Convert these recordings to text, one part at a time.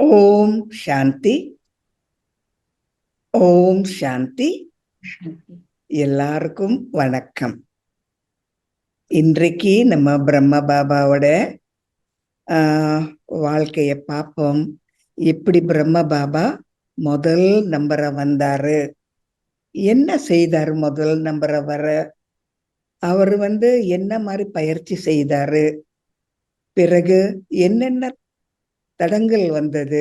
ஓம் சாந்தி. ஓம் சாந்தி. எல்லாருக்கும் வணக்கம். இன்றைக்கு நம்ம பிரம்ம பாபாவோட வாழ்க்கைய பார்ப்போம். எப்படி பிரம்ம பாபா முதல் நம்பரை வந்தாரு, என்ன செய்தாரு முதல் நம்பரை வர, அவர் என்ன மாதிரி பயிற்சி செய்தாரு, பிறகு என்னென்ன தடங்கள் வந்தது,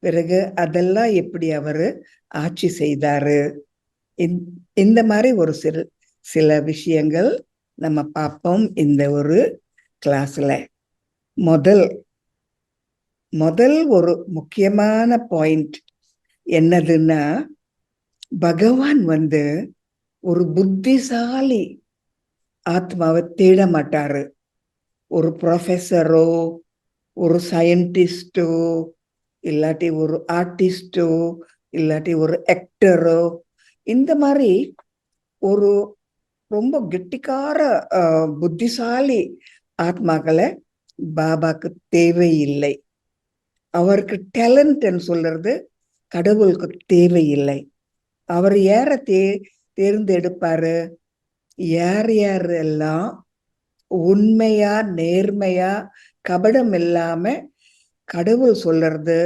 பிறகு அதெல்லாம் எப்படி அவரு ஆட்சி செய்தாரு, இந்த மாதிரி ஒரு சில விஷயங்கள் நம்ம பார்ப்போம் இந்த ஒரு கிளாஸ்ல. முதல் ஒரு முக்கியமான பாயிண்ட் என்னதுன்னா, பகவான் ஒரு புத்திசாலி ஆத்மாவை தேட மாட்டாரு. ஒரு ப்ரொஃபஸரோ, ஒரு சயின்டிஸ்டோ, இல்லாட்டி ஒரு ஆர்டிஸ்டோ, இல்லாட்டி ஒரு ஆக்டரோ, இந்த மாதிரி ஒரு ரொம்ப கெட்டிக்கார புத்திசாலி ஆத்மாக்களை பாபாக்கு தேவையில்லை. அவருக்கு டேலண்ட் சொல்றது கடவுளுக்கு தேவையில்லை. அவர் யார தேர்ந்தெடுப்பாரு, யார் யாரெல்லாம் உண்மையா நேர்மையா கபடம் இல்லாம கடவுள் சொல்றது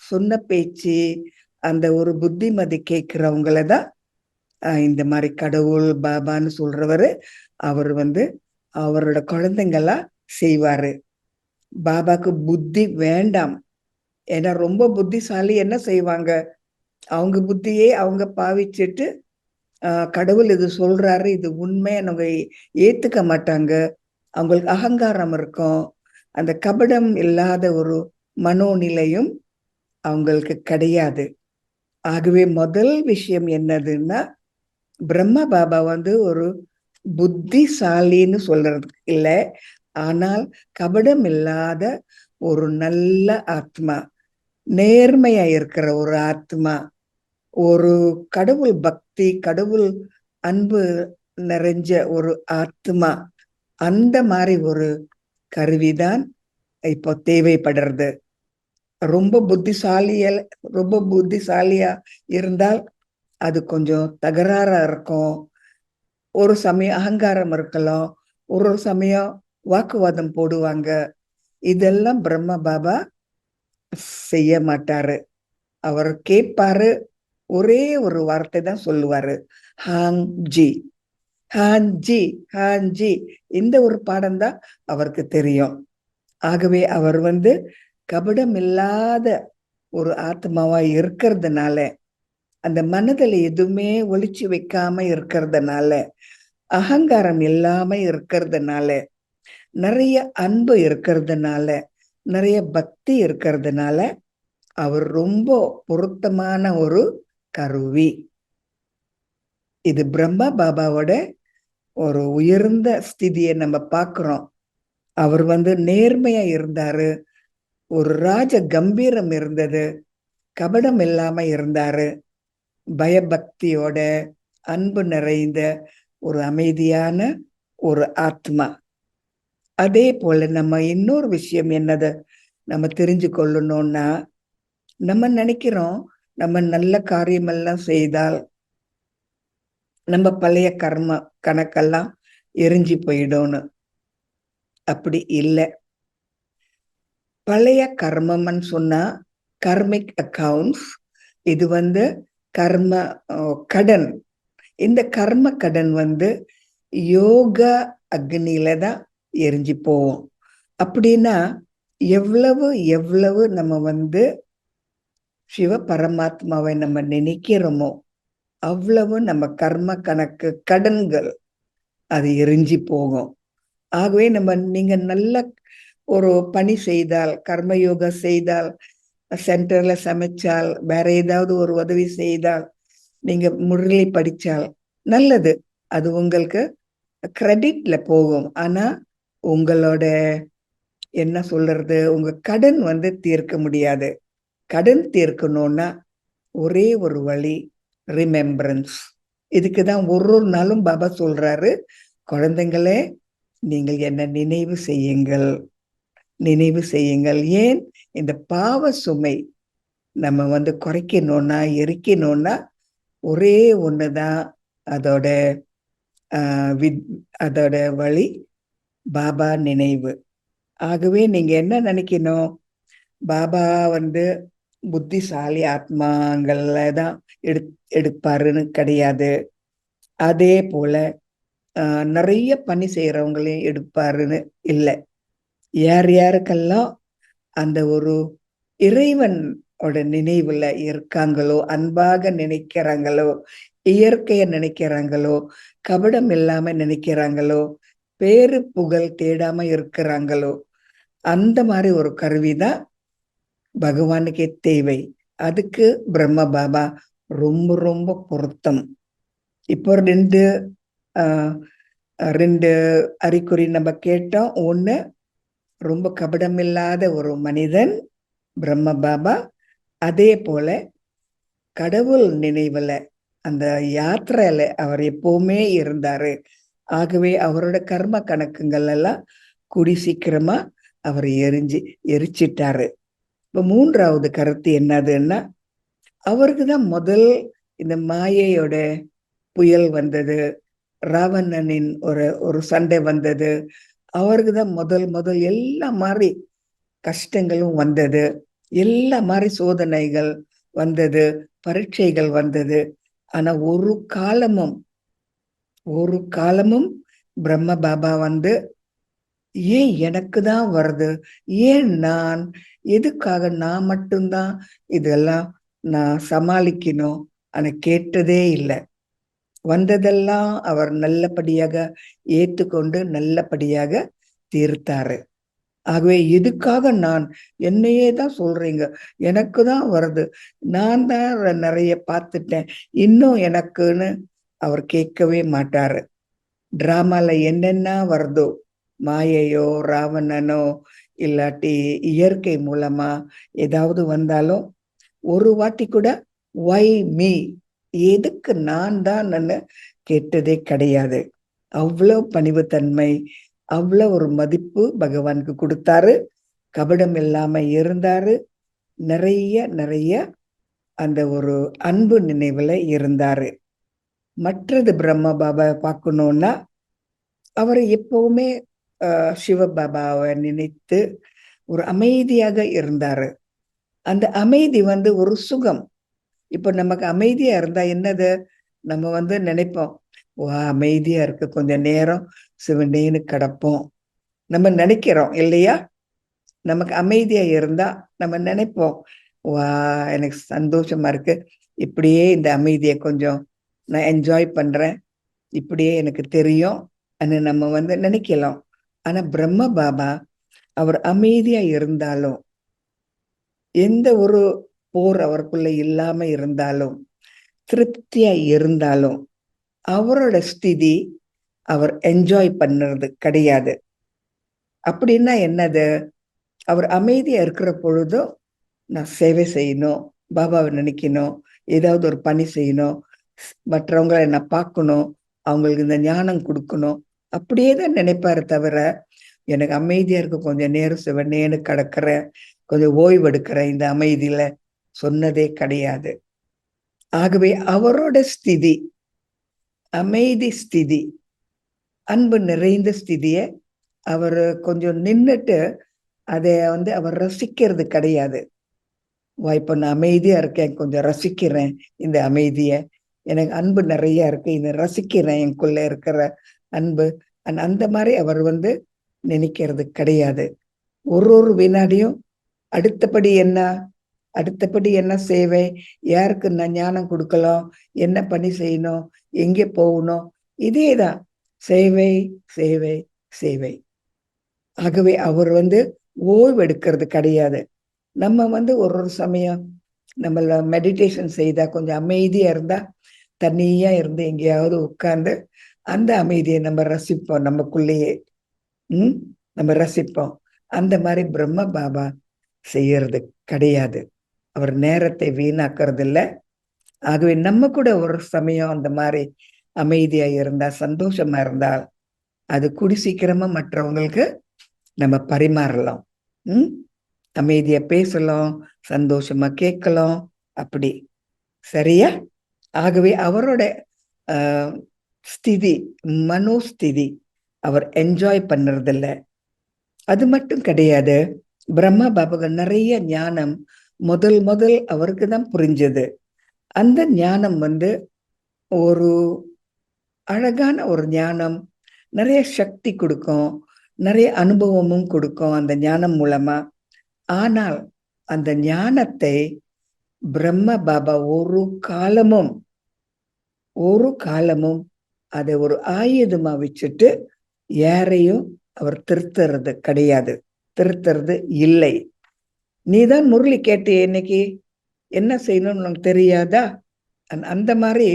சொன்ன பேச்சு அந்த ஒரு புத்திமதி கேட்கிறவங்களதான் இந்த மாதிரி கடவுள் பாபான்னு சொல்றவரு. அவர் அவரோட குழந்தைங்களா செய்வாரு. பாபாக்கு புத்தி வேண்டாம். ஏன்னா ரொம்ப புத்திசாலி என்ன செய்வாங்க, அவங்க புத்தியே அவங்க பாவிச்சுட்டு கடவுள் இது சொல்றாரு, இது உண்மை அவங்க ஏத்துக்க மாட்டாங்க. அவங்களுக்கு அகங்காரம் இருக்கும். அந்த கபடம் இல்லாத ஒரு மனோநிலையும் அவங்களுக்கு கிடையாது. ஆகவே முதல் விஷயம் என்னதுன்னா, பிரம்ம பாபா ஒரு புத்திசாலின்னு சொல்றது இல்லை, ஆனால் கபடம் இல்லாத ஒரு நல்ல ஆத்மா, நேர்மையா இருக்கிற ஒரு ஆத்மா, ஒரு கடவுள் பக்தி கடவுள் அன்பு நிறைஞ்ச ஒரு ஆத்மா, அந்த மாதிரி ஒரு கருவிதான் இப்போ தேவைப்படுறது. ரொம்ப புத்திசாலியா இருந்தால் அது கொஞ்சம் தகராறா இருக்கும். ஒரு சமயம் அகங்காரம் இருக்கலாம், ஒரு சமயம் வாக்குவாதம் போடுவாங்க. இதெல்லாம் பிரம்ம பாபா செய்ய மாட்டாரு. அவர் கேட்பாரு, ஒரே ஒரு வார்த்தை தான் சொல்லுவாரு, ஹாஞ்சி ஹாஞ்சி ஹாஞ்சி. இந்த ஒரு பாடம் தான் அவருக்கு தெரியும். ஆகவே அவர் கபடம் இல்லாத ஒரு ஆத்மாவா இருக்கிறதுனால, அந்த மனதில் எதுவுமே ஒளிச்சு வைக்காம இருக்கிறதுனால, அகங்காரம் இல்லாம இருக்கிறதுனால, நிறைய அன்பு இருக்கிறதுனால, நிறைய பக்தி இருக்கிறதுனால அவர் ரொம்ப பொருத்தமான ஒரு கருவி. இது பிரம்மா பாபாவோட ஒரு உயர்ந்த ஸ்திதியை நம்ம பார்க்கிறோம். அவர் நேர்மையா இருந்தாரு, ஒரு ராஜ கம்பீரம் இருந்தது, கபடம் இல்லாம இருந்தாரு, பயபக்தியோட அன்பு நிறைந்த ஒரு அமைதியான ஒரு ஆத்மா. அதே போல நம்ம இன்னொரு விஷயம் என்னது நம்ம தெரிஞ்சு கொள்ளணும்னா, நம்ம நினைக்கிறோம் நம்ம நல்ல காரியமெல்லாம் செய்தால் நம்ம பழைய கர்ம கணக்கெல்லாம் எரிஞ்சு போயிடும்னு. அப்படி இல்லை. பழைய கர்மம்னு சொன்னா கர்மிக் அக்கவுண்ட்ஸ். இது கர்ம கடன். இந்த கர்ம கடன் யோகா அக்னியில தான் எரிஞ்சு போவோம். அப்படின்னா எவ்வளவு எவ்வளவு நம்ம சிவ பரமாத்மாவை நம்ம நினைக்கிறோமோ அவ்வளவு நம்ம கர்ம கணக்கு கடன்கள் அது எரிஞ்சு போகும். ஆகவே நீங்க நல்ல ஒரு பணி செய்தால், கர்மயோகா செய்தால், சென்டர்ல சமைச்சால், வேற ஏதாவது ஒரு உதவி செய்தால், நீங்க முரளி படிச்சால் நல்லது, அது உங்களுக்கு கிரெடிட்ல போகும். ஆனா உங்களோட என்ன சொல்றது, உங்க கடன் தீர்க்க முடியாது. கடன் தீர்க்கணும்னா ஒரே ஒரு வழி, ரிமெம்பரன்ஸ். இதுக்குதான் ஒரு நாளும் பாபா சொல்றாரு, குழந்தைங்களே நீங்கள் என்ன நினைவு செய்யுங்கள், நினைவு செய்யுங்கள். ஏன் இந்த பாவ சுமை நம்ம வந்து குறைக்கணும்னா, எரிக்கணும்னா ஒரே ஒண்ணுதான் அதோட அதோட வழி, பாபா நினைவு. ஆகவே நீங்க என்ன நினைக்கணும்? பாபா வந்து புத்திசாலி ஆத்மாங்கள்ல தான் எடுப்பாருன்னு கிடையாது. அதே போல நிறைய பணி செய்யறவங்களையும் எடுப்பாருன்னு இல்லை. யார் யாருக்கெல்லாம் அந்த ஒரு இறைவனோட நினைவுல இருக்காங்களோ, அன்பாக நினைக்கிறாங்களோ, இயற்கைய நினைக்கிறாங்களோ, கபடம் இல்லாம நினைக்கிறாங்களோ, பேரு புகழ் தேடாம இருக்கிறாங்களோ, அந்த மாதிரி ஒரு கருவிதான் பகவானுக்கே தேவை. அதுக்கு பிரம்ம பாபா ரொம்ப ரொம்ப பொருத்தம். இப்போ ரெண்டு அறிகுறி நம்ம கேட்டோம். ஒண்ணு, ரொம்ப கபடம் இல்லாத ஒரு மனிதன் பிரம்ம பாபா. அதே போல கடவுள் நினைவுல அந்த யாத்திரையில அவர் எப்பவுமே இருந்தாரு. ஆகவே அவரோட கர்ம கணக்குங்கள் எல்லாம் கூடி சீக்கிரமா அவர் எரிச்சிட்டாரு. இப்ப மூன்றாவது கருத்து என்னதுன்னா, அவருக்குதான் முதல் இந்த மாயையோட புயல் வந்தது, ராவணனின் ஒரு சண்டை வந்தது. அவருக்குதான் முதல் எல்லா மாதிரி கஷ்டங்களும் வந்தது, எல்லா மாதிரி சோதனைகள் வந்தது, பரீட்சைகள் வந்தது. ஆனா ஒரு காலமும் பிரம்ம பாபா வந்து ஏன் எனக்கு தான் வருது, ஏன் நான், எதுக்காக நான் மட்டும்தான் இதெல்லாம் நான் சமாளிக்கணும் ஆனா கேட்டதே இல்லை. வந்ததெல்லாம் அவர் நல்லபடியாக ஏற்றுக்கொண்டு நல்லபடியாக தீர்த்தாரு. ஆகவே எதுக்காக நான், என்னையே தான் சொல்றீங்க, எனக்கு தான் வருது, நான் தான் நிறைய பார்த்துட்டேன், இன்னும் எனக்குன்னு அவர் கேட்கவே மாட்டாரு. டிராமால என்னென்ன வருதோ, மாயையோ ராவணனோ இல்லாட்டி இயற்கை மூலமா ஏதாவது வந்தாலும் ஒரு வாட்டி கூட வை மீ, எதுக்கு நான் தான் கேட்டதே கிடையாது. அவ்வளவு பணிவுத்தன்மை, அவ்வளவு ஒரு மதிப்பு பகவானுக்கு கொடுத்தாரு. கபடம் இல்லாம இருந்தாரு. நிறைய நிறைய அந்த ஒரு அன்பு நினைவுல இருந்தாரு. மற்றது பிரம்ம பாபா பார்க்கணும்னா, அவர் எப்பவுமே சிவபாபாவை நினைத்து ஒரு அமைதியாக இருந்தாரு. அந்த அமைதி வந்து ஒரு சுகம். இப்ப நமக்கு அமைதியா இருந்தா என்னது, நம்ம வந்து நினைப்போம், வா அமைதியா இருக்கு, கொஞ்ச நேரம் சிவனேன்னு கிடப்போம், நம்ம நினைக்கிறோம் இல்லையா? நமக்கு அமைதியா இருந்தா நம்ம நினைப்போம், வா எனக்கு சந்தோஷமா இருக்கு, இப்படியே இந்த அமைதியை கொஞ்சம் நான் என்ஜாய் பண்றேன், இப்படியே எனக்கு தெரியும் நம்ம வந்து நினைக்கலாம். ஆனா பிரம்ம பாபா அவர் அமைதியா இருந்தாலும், எந்த ஒரு போர் அவருக்குள்ள இல்லாம இருந்தாலும், திருப்தியா இருந்தாலும், அவரோட ஸ்திதி அவர் என்ஜாய் பண்ணுறது கிடையாது. அப்படின்னா என்னது, அவர் அமைதியா இருக்கிற பொழுதும் நான் சேவை செய்யணும், பாபாவை நினைக்கணும், ஏதாவது ஒரு பணி செய்யணும், மற்றவங்களை நான் பார்க்கணும், அவங்களுக்கு இந்த ஞானம் கொடுக்கணும், அப்படியே தான் நினைப்பாரு தவிர, எனக்கு அமைதியா இருக்க கொஞ்சம் நேரம் சிவனேன்னு கிடக்கிறேன், கொஞ்சம் ஓய்வு எடுக்கிறேன் இந்த அமைதியில சொன்னதே கிடையாது. ஆகவே அவரோட ஸ்திதி அமைதி ஸ்திதி, அன்பு நிறைந்த ஸ்திதிய அவர் கொஞ்சம் நின்னுட்டு அதை வந்து அவர் ரசிக்கிறது கிடையாது. இப்ப நான் அமைதியா இருக்கேன், கொஞ்சம் ரசிக்கிறேன் இந்த அமைதிய, எனக்கு அன்பு நிறைய இருக்கு, இதை ரசிக்கிறேன், எனக்குள்ள இருக்கிற அன்பு, அந்த மாதிரி அவர் வந்து நினைக்கிறது கிடையாது. ஒரு வினாடியும் அடுத்தபடி என்ன சேவை, யாருக்கு நான் ஞானம் கொடுக்கலாம், என்ன பணி செய்யணும், எங்கே போகணும், இதேதான் சேவை சேவை சேவை. ஆகவே அவர் வந்து ஓய்வு எடுக்கிறது கிடையாது. நம்ம வந்து ஒரு சமயம் நம்மள மெடிடேஷன் செய்தா கொஞ்சம் அமைதியா இருந்தா, தனியா இருந்து எங்கேயாவது உட்கார்ந்து அந்த அமைதியை நம்ம ரசிப்போம், நமக்குள்ளேயே நம்ம ரசிப்போம். அந்த மாதிரி பிரம்ம பாபா செய்யறது கிடையாது. அவர் நேரத்தை வீணாக்குறது இல்லை. ஆகவே நம்ம கூட ஒரு சமயம் அந்த மாதிரி அமைதியா இருந்தா, சந்தோஷமா இருந்தால், அது கூடி சீக்கிரமா மற்றவங்களுக்கு நம்ம பரிமாறலாம். அமைதியா பேசலாம், சந்தோஷமா கேட்கலாம், அப்படி. சரியா? ஆகவே அவரோட ஸ்திதி, மனோஸ்திதி அவர் என்ஜாய் பண்றதில்ல. அது மட்டும் கிடையாது, பிரம்மா பாபாவுக்கு நிறைய ஞானம் முதல் அவருக்கு தான் புரிஞ்சது. அந்த ஞானம் ஒரு அழகான ஒரு ஞானம், நிறைய சக்தி கொடுக்கும், நிறைய அனுபவமும் கொடுக்கும் அந்த ஞானம் மூலமா. ஆனால் அந்த ஞானத்தை பிரம்ம பாபா ஒரு காலமும் அதை ஒரு ஆயுதமா வச்சுட்டு யாரையும் அவர் திருத்துறது கிடையாது, திருத்துறது இல்லை. நீதான் முரளி கேட்டு இன்னைக்கு என்ன செய்யணும்னு உனக்கு தெரியாதா? அந்த மாதிரி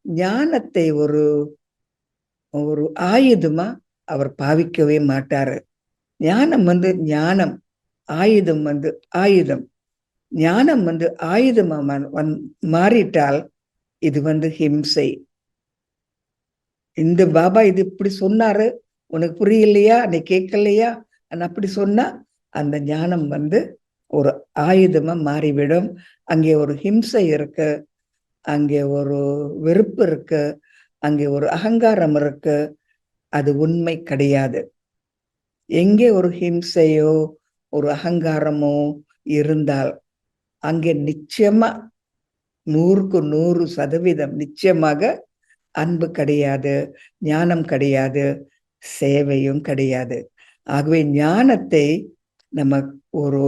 ஞானத்தை ஒரு ஒரு ஆயுதமா அவர் பாவிக்கவே மாட்டாரு. ஞானம் ஞானம், ஆயுதம் ஆயுதம். ஞானம் ஆயுதமா மாறிட்டால் இது ஹிம்சை. இந்த பாபா இது இப்படி சொன்னாரு, உனக்கு புரியலையா, நீ கேட்கலையா, அப்படி சொன்னா அந்த ஞானம் ஒரு ஆயுதமா மாறிவிடும். அங்கே ஒரு ஹிம்சை இருக்கு, அங்கே ஒரு வெறுப்பு இருக்கு, அங்கே ஒரு அகங்காரம் இருக்கு. அது உண்மை கிடையாது. எங்கே ஒரு ஹிம்சையோ ஒரு அகங்காரமோ இருந்தால் அங்கே நிச்சயமா 100க்கு 100% நிச்சயமாக அன்பு கிடையாது, ஞானம் கிடையாது, சேவையும் கிடையாது. ஆகவே ஞானத்தை நம்ம ஒரு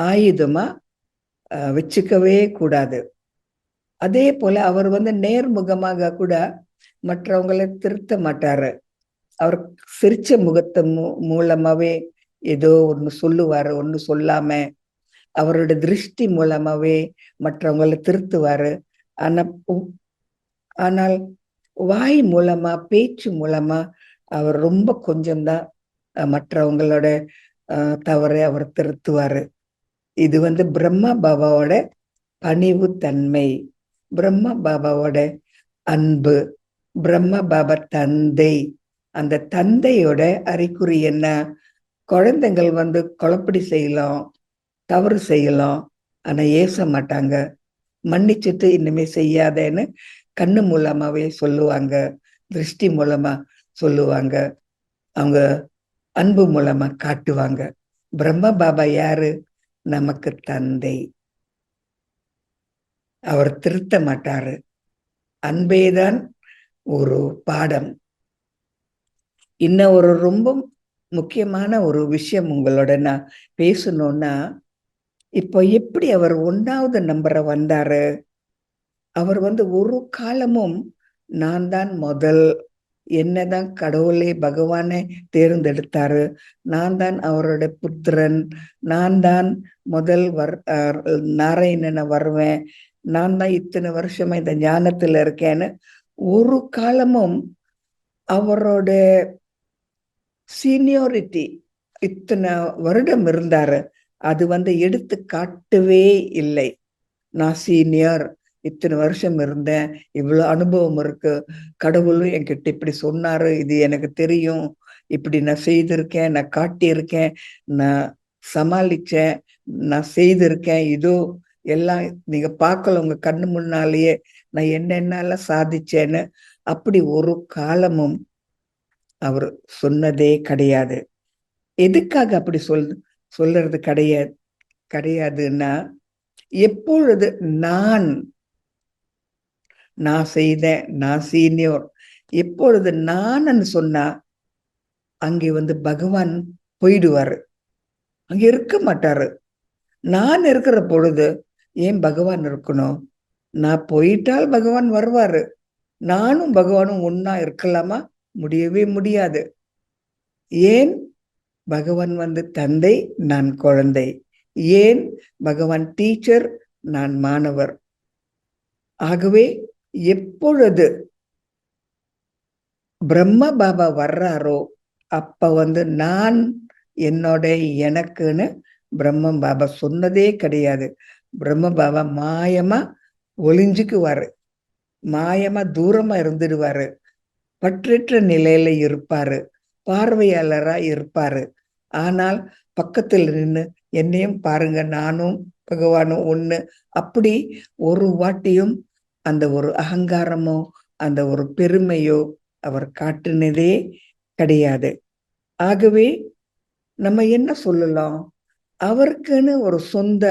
ஆயுதமா வச்சுக்கவே கூடாது. அதே போல அவர் நேர்முகமாக கூட மற்றவங்களை திருத்த மாட்டாரு. அவர் சிரிச்ச முகத்தை மூலமாவே ஏதோ ஒண்ணு சொல்லுவாரு, ஒண்ணு சொல்லாம அவரோட திருஷ்டி மூலமாவே மற்றவங்களை திருத்துவாரு. ஆனால் வாய் மூலமா, பேச்சு மூலமா அவர் ரொம்ப கொஞ்சம்தான் மற்றவங்களோட தவறை அவர் திருத்துவாரு. இது பிரம்மா பாபாவோட பணிவு தன்மை, பிரம்மா பாபாவோட அன்பு, பிரம்மா பாபா தந்தை. அந்த தந்தையோட அறிகுறி என்ன? குழந்தைகள் குழப்படி செய்யலாம், தவறு செய்யலாம், ஆனா ஏச மாட்டாங்க. மன்னிச்சுட்டு இனிமே செய்யாதேன்னு கண்ணு மூலமாவே சொல்லுவாங்க, திருஷ்டி மூலமா சொல்லுவாங்க, அவங்க அன்பு மூலமா காட்டுவாங்க. பிரம்மா பாபா யாரு? நமக்கு தந்தை. அவர் திருத்த மாட்டாரு. அன்பேதான் ஒரு பாடம். இன்னும் ஒரு ரொம்ப முக்கியமான ஒரு விஷயம் உங்களோட நான் பேசணும்னா, இப்போ எப்படி அவர் 1வது நம்பரை வந்தாரு? அவர் ஒரு காலமும் நான் தான் முதல், என்னதான் கடவுளே பகவானே தேர்ந்தெடுத்தாரு, நான் தான் அவரோட புத்திரன், நான் தான் முதல் நாராயணனை வருவேன், நான் தான் இத்தனை வருஷமா இந்த ஞானத்துல இருக்கேன்னு ஒரு காலமும் அவரோட சீனியோரிட்டி இத்தனை வருடம் இருந்தாரு. அது எடுத்து காட்டவே இல்லை. நான் சீனியர், இத்தனை வருஷம் இருந்தேன், இவ்வளவு அனுபவம் இருக்கு, கடவுளும் என்கிட்ட இப்படி சொன்னாரு, இது எனக்கு தெரியும், இப்படி நான் செய்திருக்கேன், நான் காட்டியிருக்கேன், நான் சமாளிச்சேன், நான் செய்திருக்கேன், இதோ எல்லாம் நீங்க பார்க்கல உங்க கண்ணு முன்னாலேயே நான் என்னென்னலாம் சாதிச்சேன்னு அப்படி ஒரு காலமும் அவர் சொன்னதே கிடையாது. எதுக்காக அப்படி சொல்றது கிடையாதுன்னா, எப்பொழுது நான் செய்தேன், நான் சீனியர், எப்பொழுது நான் சொன்னா அங்கே பகவான் போயிடுவாரு, அங்க இருக்க மாட்டாரு. நான் இருக்கிற பொழுது ஏன் பகவான் இருக்கணும்? நான் போயிட்டால் பகவான் வருவாரு. நானும் பகவானும் ஒன்னா இருக்கலாமா? முடியவே முடியாது. ஏன்? பகவான் தந்தை, நான் குழந்தை. ஏன்? பகவான் டீச்சர், நான் மாணவர். ஆகவே எப்பொழுது பிரம்ம பாபா வர்றாரோ அப்ப நான் என்னோட எனக்குன்னு பிரம்ம பாபா சொன்னதே கிடையாது. பிரம்ம பாபா மாயமா ஒளிஞ்சுக்குவாரு, மாயமா தூரமா இருந்துடுவாரு, பற்றற்ற நிலையில இருப்பாரு, பார்வையாளரா இருப்பாரு. ஆனால் பக்கத்தில் நின்று என்னையும் பாருங்க, நானும் பகவானும் ஒண்ணு. அப்படி ஒரு வாட்டியும் அந்த ஒரு அகங்காரமோ அந்த ஒரு பெருமையோ அவர் காட்டினதே கிடையாது. ஆகவே நம்ம என்ன சொல்லலாம், அவருக்குன்னு ஒரு சொந்த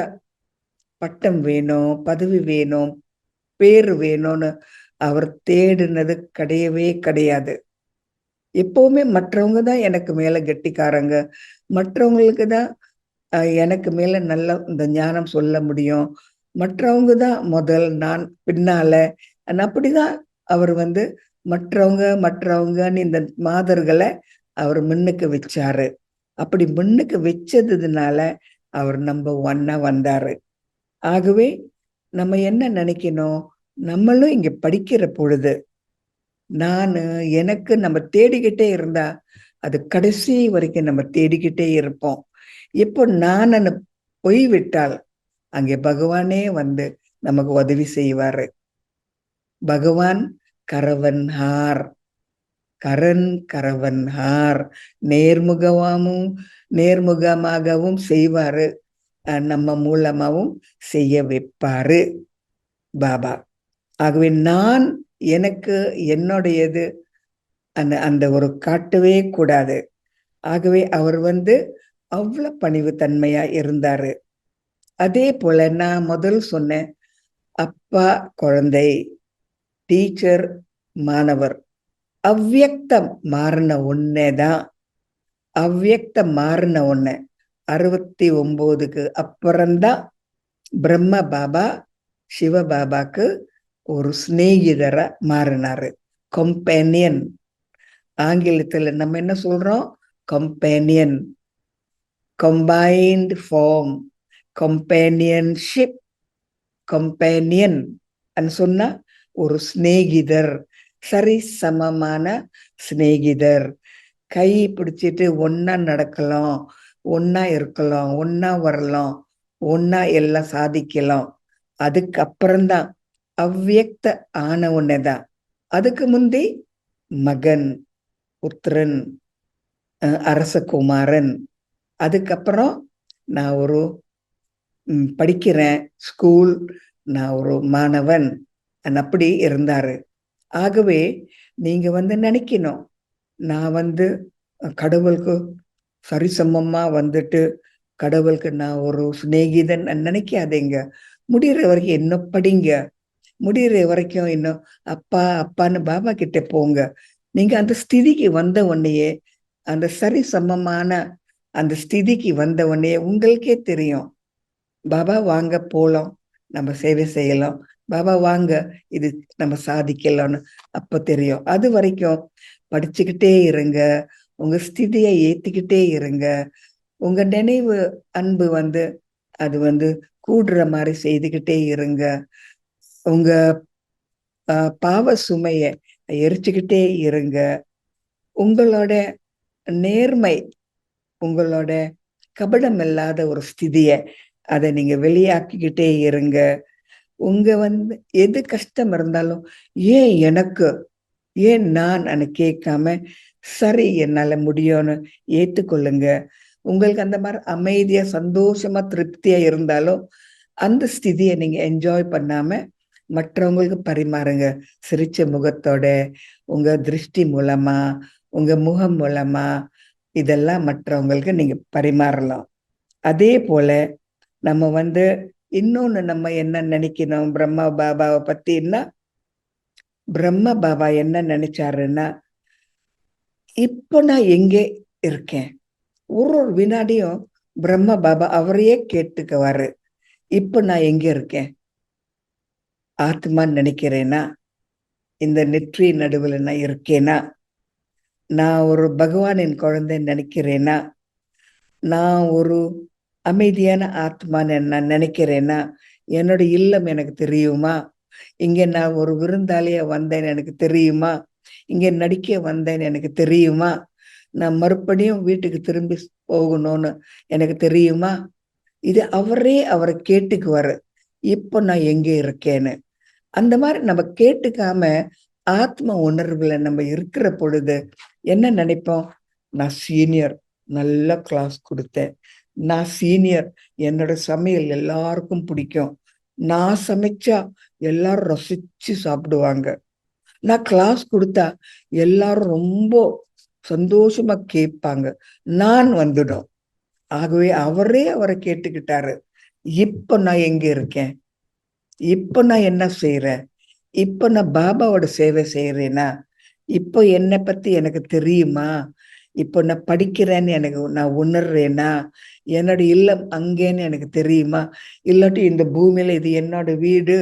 பட்டம் வேணும், பதவி வேணும், பேரு வேணும்னு அவர் தேடினது கிடையவே கிடையாது. எப்பவுமே மற்றவங்க தான் எனக்கு மேல கெட்டிக்காரங்க, மற்றவங்களுக்கு தான் எனக்கு மேல நல்ல இந்த ஞானம் சொல்ல முடியும், மற்றவங்க தான் முதல், நான் பின்னால. அப்படிதான் அவர் வந்து மற்றவங்கன்னு இந்த மாதர்களை அவர் முன்னுக்கு வச்சாரு. அப்படி முன்னுக்கு வச்சதுனால அவர் நம்பர் 1 வந்தாரு. ஆகவே நம்ம என்ன நினைக்கணும், நம்மளும் இங்க படிக்கிற பொழுது நானு எனக்கு நம்ம தேடிக்கிட்டே இருந்தா அது கடைசி வரைக்கும் நம்ம தேடிக்கிட்டே இருப்போம். இப்போ நான் போய்விட்டால் அங்கே பகவானே வந்து நமக்கு உதவி செய்வாரு. பகவான் கரவன்ஹார், கரண் கரவன்ஹார், நேர்முகமாகவும் செய்வாரு, நம்ம மூலமாவும் செய்ய வைப்பாரு பாபா. ஆகவே நான் எனக்கு என்னுடையது அந்த அந்த ஒரு காட்டவே கூடாது. ஆகவே அவர் வந்து அவ்வளவு பணிவு தன்மையா இருந்தாரு. அதே போல நான் முதல் சொன்னேன், அப்பா குழந்தை, டீச்சர் மாணவர், அவ்வியக்தம் மாறின ஒன்னேதான். அவ்வியக்தம் மாறின ஒண்ணு 69க்கு அப்புறம்தான் பிரம்ம பாபா சிவபாபாக்கு ஒரு சிநேகிதரா மாறினாரு. கம்பேனியன். ஆங்கிலத்துல நம்ம என்ன சொல்றோம், companion, combined form, companionship, companion சொன்னா ஒரு சிநேகிதர், சரி சமமான சிநேகிதர். கை பிடிச்சிட்டு ஒன்னா நடக்கலாம், ஒன்னா இருக்கலாம், ஒன்னா வரலாம், ஒன்னா எல்லாம் சாதிக்கலாம். அதுக்கப்புறம்தான் அவ்வியக்த ஆன ஒண்ணுதான். அதுக்கு முந்தி மகன், புத்திரன், அரசகுமாரன். அதுக்கப்புறம் நான் ஒரு படிக்கிறேன் ஸ்கூல், நான் ஒரு மாணவன், அப்படி இருந்தாரு. ஆகவே நீங்க வந்து நினைக்கணும், நான் வந்து கடவுளுக்கு சரிசமமா வந்துட்டு கடவுளுக்கு நான் ஒரு சிநேகிதன் நினைக்காதீங்க. முடிகிற வரைக்கும் இன்னும் படிங்க, முடிகிற வரைக்கும் இன்னும் அப்பா அப்பான்னு பாபா கிட்ட போங்க. நீங்க அந்த ஸ்திதிக்கு வந்த உடனேயே, அந்த சரி சமமான அந்த ஸ்திதிக்கு வந்த உடனே உங்களுக்கே தெரியும், பாபா வாங்க போலாம், நம்ம சேவை செய்யலாம், பாபா வாங்க இது நம்ம சாதிக்கலாம்னு அப்ப தெரியும். அது வரைக்கும் படிச்சுக்கிட்டே இருங்க, உங்க ஸ்திதியை ஏத்திக்கிட்டே இருங்க. உங்க நினைவு அன்பு வந்து அது வந்து கூடுற மாதிரி செய்துகிட்டே இருங்க. உங்க பாவ சுமைய எரிச்சுக்கிட்டே இருங்க. உங்களோட நேர்மை, உங்களோட கபடம் இல்லாத ஒரு ஸ்திதிய அதை நீங்க வெளியாக்கிக்கிட்டே இருங்க. உங்க வந்து எது கஷ்டம் இருந்தாலும் ஏன் எனக்கு, ஏன் நான் கேட்காம சரி என்னால முடியும்னு ஏத்துக்கொள்ளுங்க. உங்களுக்கு அந்த மாதிரி அமைதியா சந்தோஷமா திருப்தியா இருந்தாலும் அந்த ஸ்திதியை நீங்க என்ஜாய் பண்ணாம மற்றவங்களுக்கு பரிமாறுங்க. சிரிச்ச முகத்தோட, உங்க திருஷ்டி மூலமா, உங்க முகம் மூலமா இதெல்லாம் மற்றவங்களுக்கு நீங்க பரிமாறலாம். அதே போல நம்ம வந்து இன்னொன்னு நம்ம என்ன நினைக்கணும் பிரம்மா பாபாவை பத்தின்னா, பிரம்ம பாபா என்ன நினைச்சாருன்னா, இப்போ நான் எங்கே இருக்கேன், ஒரு ஒரு வினாடியும் பிரம்ம பாபா அவரையே கேட்டுக்குவாரு, இப்ப நான் எங்க இருக்கேன், ஆத்மான்னு நினைக்கிறேனா, இந்த நெற்றி நடுவில் நான் இருக்கேனா, நான் ஒரு பகவானின் குழந்தை நினைக்கிறேனா, நான் ஒரு அமைதியான ஆத்மான்னு நான் நினைக்கிறேனா, என்னோட இல்லம் எனக்கு தெரியுமா, இங்க நான் ஒரு விருந்தாளியா வந்தேன்னு எனக்கு தெரியுமா, இங்க நடிக்க வந்தேன்னு எனக்கு தெரியுமா, நான் மறுபடியும் வீட்டுக்கு திரும்பி போகணும்னு எனக்கு தெரியுமா. இது அவரை கேட்டுக்குவாரு, இப்ப நான் எங்க இருக்கேன்னு. அந்த மாதிரி நம்ம கேட்டுக்காம ஆத்ம உணர்வுல நம்ம இருக்கிற பொழுது என்ன நினைப்போம், நான் சீனியர், நல்ல கிளாஸ் கொடுத்தேன், நான் சீனியர், என்னோட சமையல் எல்லாருக்கும் பிடிக்கும். நான் சமைச்சா எல்லாரும் ரசிச்சு சாப்பிடுவாங்க. நான் கிளாஸ் கொடுத்தா எல்லாரும் ரொம்ப சந்தோஷமா கேட்பாங்க. நான் வந்துடும். ஆகவே அவரை கேட்டுக்கிட்டாரு. இப்ப நான் எங்க இருக்கேன்? இப்ப நான் என்ன செய்யறேன்? இப்ப நான் பாபாவோட சேவை செய்யறேனா? இப்போ என்னை பத்தி எனக்கு தெரியுமா? இப்போ நான் படிக்கிறேன்னு நான் உணர்றேனா? என்னோட இல்லம் அங்கேன்னு எனக்கு தெரியுமா? இல்லாட்டி இந்த பூமியில இது என்னோட வீடு,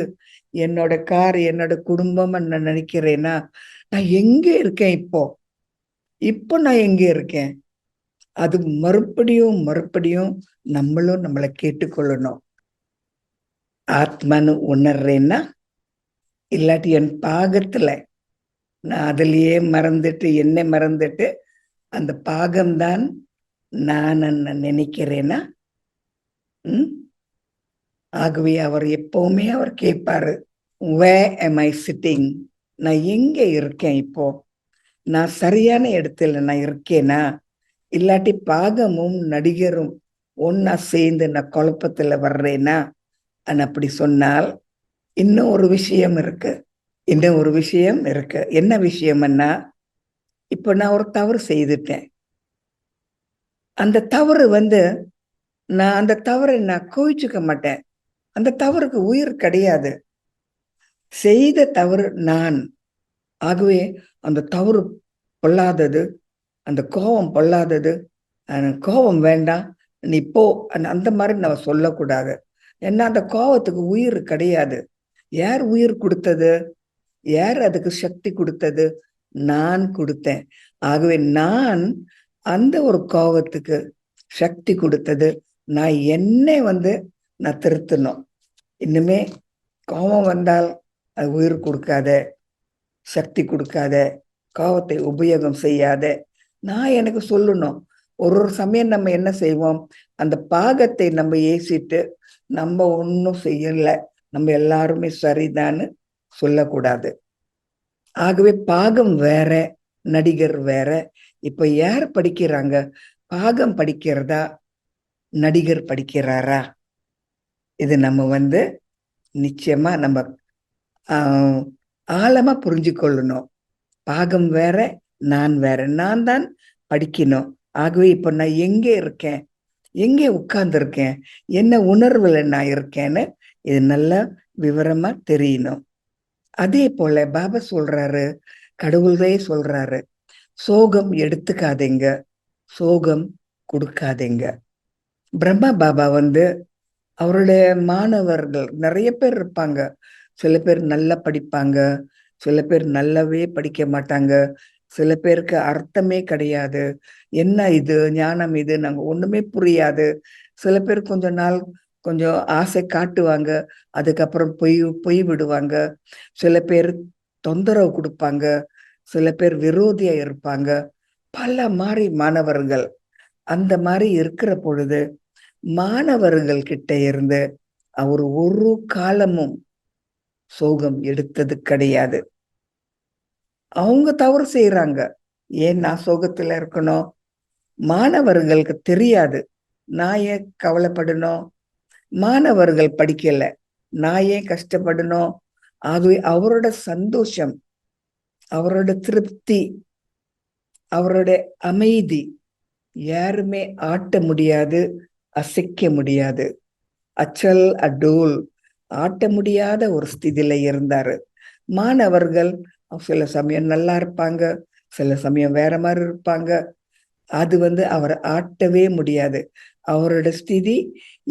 என்னோட கார், என்னோட குடும்பம் நான் நினைக்கிறேனா? நான் எங்க இருக்கேன் இப்போ? இப்போ நான் எங்க இருக்கேன்? அது மறுபடியும் நம்மளும் நம்மளை கேட்டுக்கொள்ளணும். ஆத்மான்னு உணர்றேன்னா, இல்லாட்டி என் பாகத்துல நான் அதுலயே மறந்துட்டு என்னை மறந்துட்டு அந்த பாகம்தான் நான் நினைக்கிறேன்னா. ஆகவே அவர் எப்பவுமே அவர் கேட்பாரு, where am I sitting? நான் எங்க இருக்கேன் இப்போ? நான் சரியான இடத்துல நான் இருக்கேனா? இல்லாட்டி பாகமும் நடிகரும் ஒன்னா சேர்ந்து நான் குழப்பத்துல வர்றேனா? அப்படி சொன்னால் இன்னும் ஒரு விஷயம் இருக்கு. என்ன விஷயம்னா, இப்ப நான் ஒரு தவறு செய்துட்டேன். அந்த தவறு நான் அந்த தவறை நான் கோவிச்சுக்க மாட்டேன். அந்த தவறுக்கு உயிர் கிடையாது. செய்த தவறு நான். ஆகவே அந்த தவறு பொல்லாதது, அந்த கோபம் பொல்லாதது, கோபம் வேண்டாம், நீ போ, அந்த மாதிரி நம்ம சொல்லக்கூடாது. ஏன்னா அந்த கோபத்துக்கு உயிர் கிடையாது. யார் உயிர் கொடுத்தது? யார் அதுக்கு சக்தி கொடுத்தது? நான் கொடுத்தேன். ஆகவே நான் அந்த ஒரு கோபத்துக்கு சக்தி கொடுத்தது. நான் என்னை நான் திருத்தணும். இன்னுமே கோபம் வந்தால் அது உயிர் கொடுக்காத, சக்தி கொடுக்காத, கோபத்தை உபயோகம் செய்யாத. நான் எனக்கு சொல்லணும். ஒரு சமயம் நம்ம என்ன செய்வோம்? அந்த பாகத்தை நம்ம ஏசிட்டு நம்ம ஒன்றும் செய்யல, நம்ம எல்லாருமே சரிதான்னு சொல்லக்கூடாது. ஆகவே பாகம் வேற, நடிகர் வேற. இப்ப யார் படிக்கிறாங்க? பாகம் படிக்கிறதா, நடிகர் படிக்கிறாரா? இது நம்ம நிச்சயமா நம்ம ஆழமா புரிஞ்சு கொள்ளணும். பாகம் வேற, நான் வேற. நான் தான் படிக்கணும். ஆகவே இப்ப நான் எங்கே இருக்கேன்? எங்கே உட்கார்ந்து இருக்கேன்? என்ன உணர்வுல நான் இருக்கேன்னு இது நல்லா விவரமா தெரியணும். அதே போல பாபா சொல்றாரு, கடவுளே சொல்றாரு, சோகம் எடுத்துக்காதீங்க, சோகம் கொடுக்காதீங்க. பிரம்மா பாபா அவருடைய மாணவர்கள் நிறைய பேர் இருப்பாங்க. சில பேர் நல்லா படிப்பாங்க, சில பேர் நல்லாவே படிக்க மாட்டாங்க, சில பேருக்கு அர்த்தமே கிடையாது. என்ன இது ஞானம்? இது நாங்க ஒண்ணுமே புரியாது. சில பேர் கொஞ்ச நாள் கொஞ்சம் ஆசை காட்டுவாங்க, அதுக்கப்புறம் பொய் விடுவாங்க. சில பேர் தொந்தரவு கொடுப்பாங்க, சில பேர் விரோதியா இருப்பாங்க. பல மாதிரி மாணவர்கள். அந்த மாதிரி இருக்கிற பொழுது மாணவர்கள் கிட்ட இருந்து அவர் ஒரு காலமும் சோகம் எடுத்தது கிடையாது. அவங்க தவறு செய்யறாங்க, ஏன் நான் சோகத்துல இருக்கணும்? மாணவர்களுக்கு தெரியாது, நான் ஏன் கவலைப்படணும்? மாணவர்கள் படிக்கல, நான் ஏன் கஷ்டப்படணும்? ஆகவே அவரோட சந்தோஷம், அவரோட திருப்தி, அவரோட அமைதி யாருமே ஆட்ட முடியாது, அசைக்க முடியாது. அச்சல் அடோல், ஆட்ட முடியாத ஒரு ஸ்திதியில இருந்தாரு. மாணவர்கள் சில சமயம் நல்லா இருப்பாங்க, சில சமயம் வேற மாதிரி இருப்பாங்க. அது அவரை ஆட்டவே முடியாது. அவரோட ஸ்திதி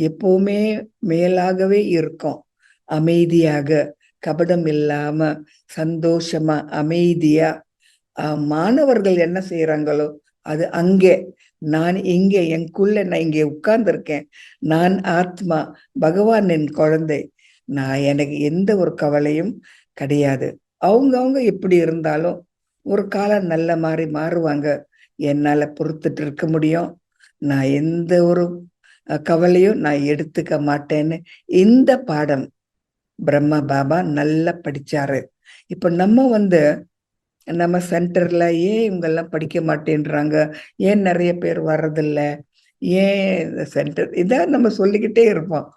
எப்பவுமே மேலாகவே இருக்கும். அமைதியாக, கபடம் இல்லாம, சந்தோஷமா, அமைதியா. மாணவர்கள் என்ன செய்யறாங்களோ அது அங்கே. நான் இங்கே எனக்குள்ள நான் இங்கே உட்கார்ந்து இருக்கேன். நான் ஆத்மா, பகவான் என் குழந்தை. நான் எனக்கு எந்த ஒரு கவலையும் கிடையாது. அவங்க எப்படி இருந்தாலும் ஒரு காலம் நல்ல மாதிரி மாறுவாங்க. என்னால பொறுத்துட்டு இருக்க முடியும். நான் எந்த ஒரு கவலையும் நான் எடுத்துக்க மாட்டேன்னு இந்த பாடம் பிரம்மா பாபா நல்லா படிச்சாரு. இப்ப நம்ம சென்டர்ல ஏன் இவங்கெல்லாம் படிக்க மாட்டேன்றாங்க, ஏன் நிறைய பேர் வர்றதில்ல, ஏன் இந்த சென்டர் இதான் நம்ம சொல்லிக்கிட்டே இருப்போம்.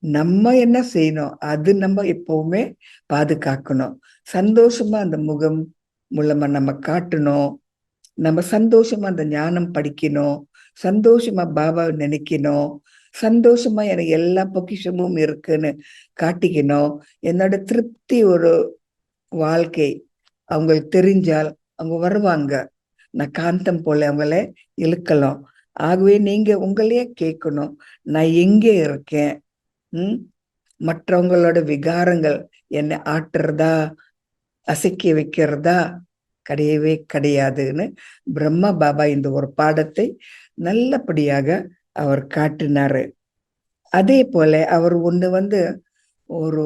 நம்ம என்ன செய்யணும், அது நம்ம எப்பவுமே பாதுகாக்கணும். சந்தோஷமா அந்த முகம் மூலமா நம்ம காட்டணும். நம்ம சந்தோஷமா அந்த ஞானம் படிக்கணும். சந்தோஷமா பாபாவை நினைக்கணும். சந்தோஷமா எனக்கு எல்லா பொக்கிஷமும் இருக்குன்னு காட்டிக்கணும். என்னோட திருப்தி ஒரு வாழ்க்கை அவங்களுக்கு தெரிஞ்சால் அவங்க வருவாங்க. நான் காந்தம் போல அவங்கள இழுக்கலாம். ஆகவே நீங்க உங்களையே கேட்கணும், நான் எங்கே இருக்கேன்? மற்றவங்களோட விகாரங்கள் என்னை ஆட்டுறதா, அசைக்க வைக்கிறதா? கிடையவே கிடையாதுன்னு பிரம்மா பாபா இந்த ஒரு பாடத்தை நல்லபடியாக அவர் காட்டினாரு. அதே போல அவர் ஒண்ணு ஒரு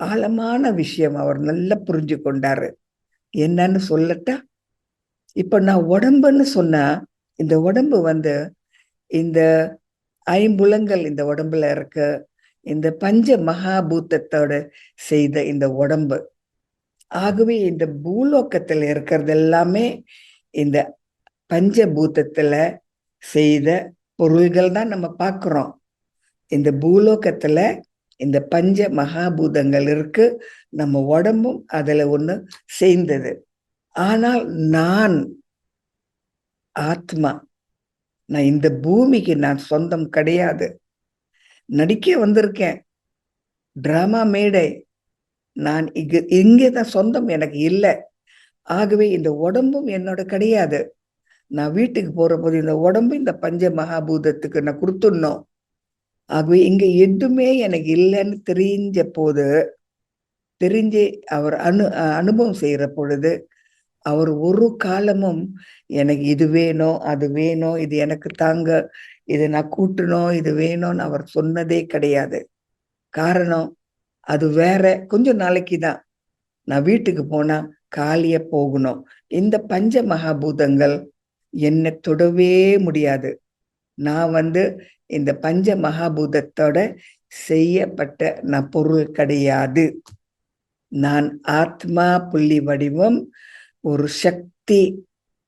ஆழமான விஷயம் அவர் நல்லா புரிஞ்சு கொண்டாரு. என்னன்னு சொல்லட்டா, இப்ப நான் உடம்புன்னு சொன்னா, இந்த உடம்பு இந்த ஐம்புலங்கள் இந்த உடம்புல இருக்கு. இந்த பஞ்ச மகாபூத்தத்தோட செய்த இந்த உடம்பு. ஆகவே இந்த பூலோகத்துல இருக்கிறது எல்லாமே இந்த பஞ்சபூத்தத்துல செய்த பொருள்கள் தான் நம்ம பார்க்கிறோம். இந்த பூலோகத்துல இந்த பஞ்ச மகாபூதங்கள் இருக்கு. நம்ம உடம்பும் அதுல ஒண்ணு சேர்ந்தது. ஆனால் நான் ஆத்மா, நான் இந்த பூமிக்கு நான் சொந்தம் கிடையாது. நடிக்க வந்திருக்கேன், டிராமா மேடை. நான் இங்கதான் சொந்தம் எனக்கு இல்லை. ஆகவே இந்த உடம்பும் என்னோட கிடையாது. நான் வீட்டுக்கு போற போது இந்த உடம்பு இந்த பஞ்ச மகாபூதத்துக்கு நான் கொடுத்துடணும். ஆகவே இங்க எதுவுமே எனக்கு இல்லைன்னு தெரிஞ்சு அவர் அனுபவம் செய்யற பொழுது அவர் ஒரு காலமும் எனக்கு இது வேணும், அது வேணும், இது எனக்கு தாங்க, இதை நான் கூட்டணும், இது வேணும்னு அவர் சொன்னதே கிடையாது. காரணம், அது வேற. கொஞ்ச நாளைக்கு தான். நான் வீட்டுக்கு போனா காலிய போகணும். இந்த பஞ்ச மகாபூதங்கள் என்னை தொடவே முடியாது. நான் இந்த பஞ்ச மகாபூதத்தோட செய்யப்பட்ட நான் பொருள் கிடையாது. நான் ஆத்மா புள்ளி வடிவம், ஒரு சக்தி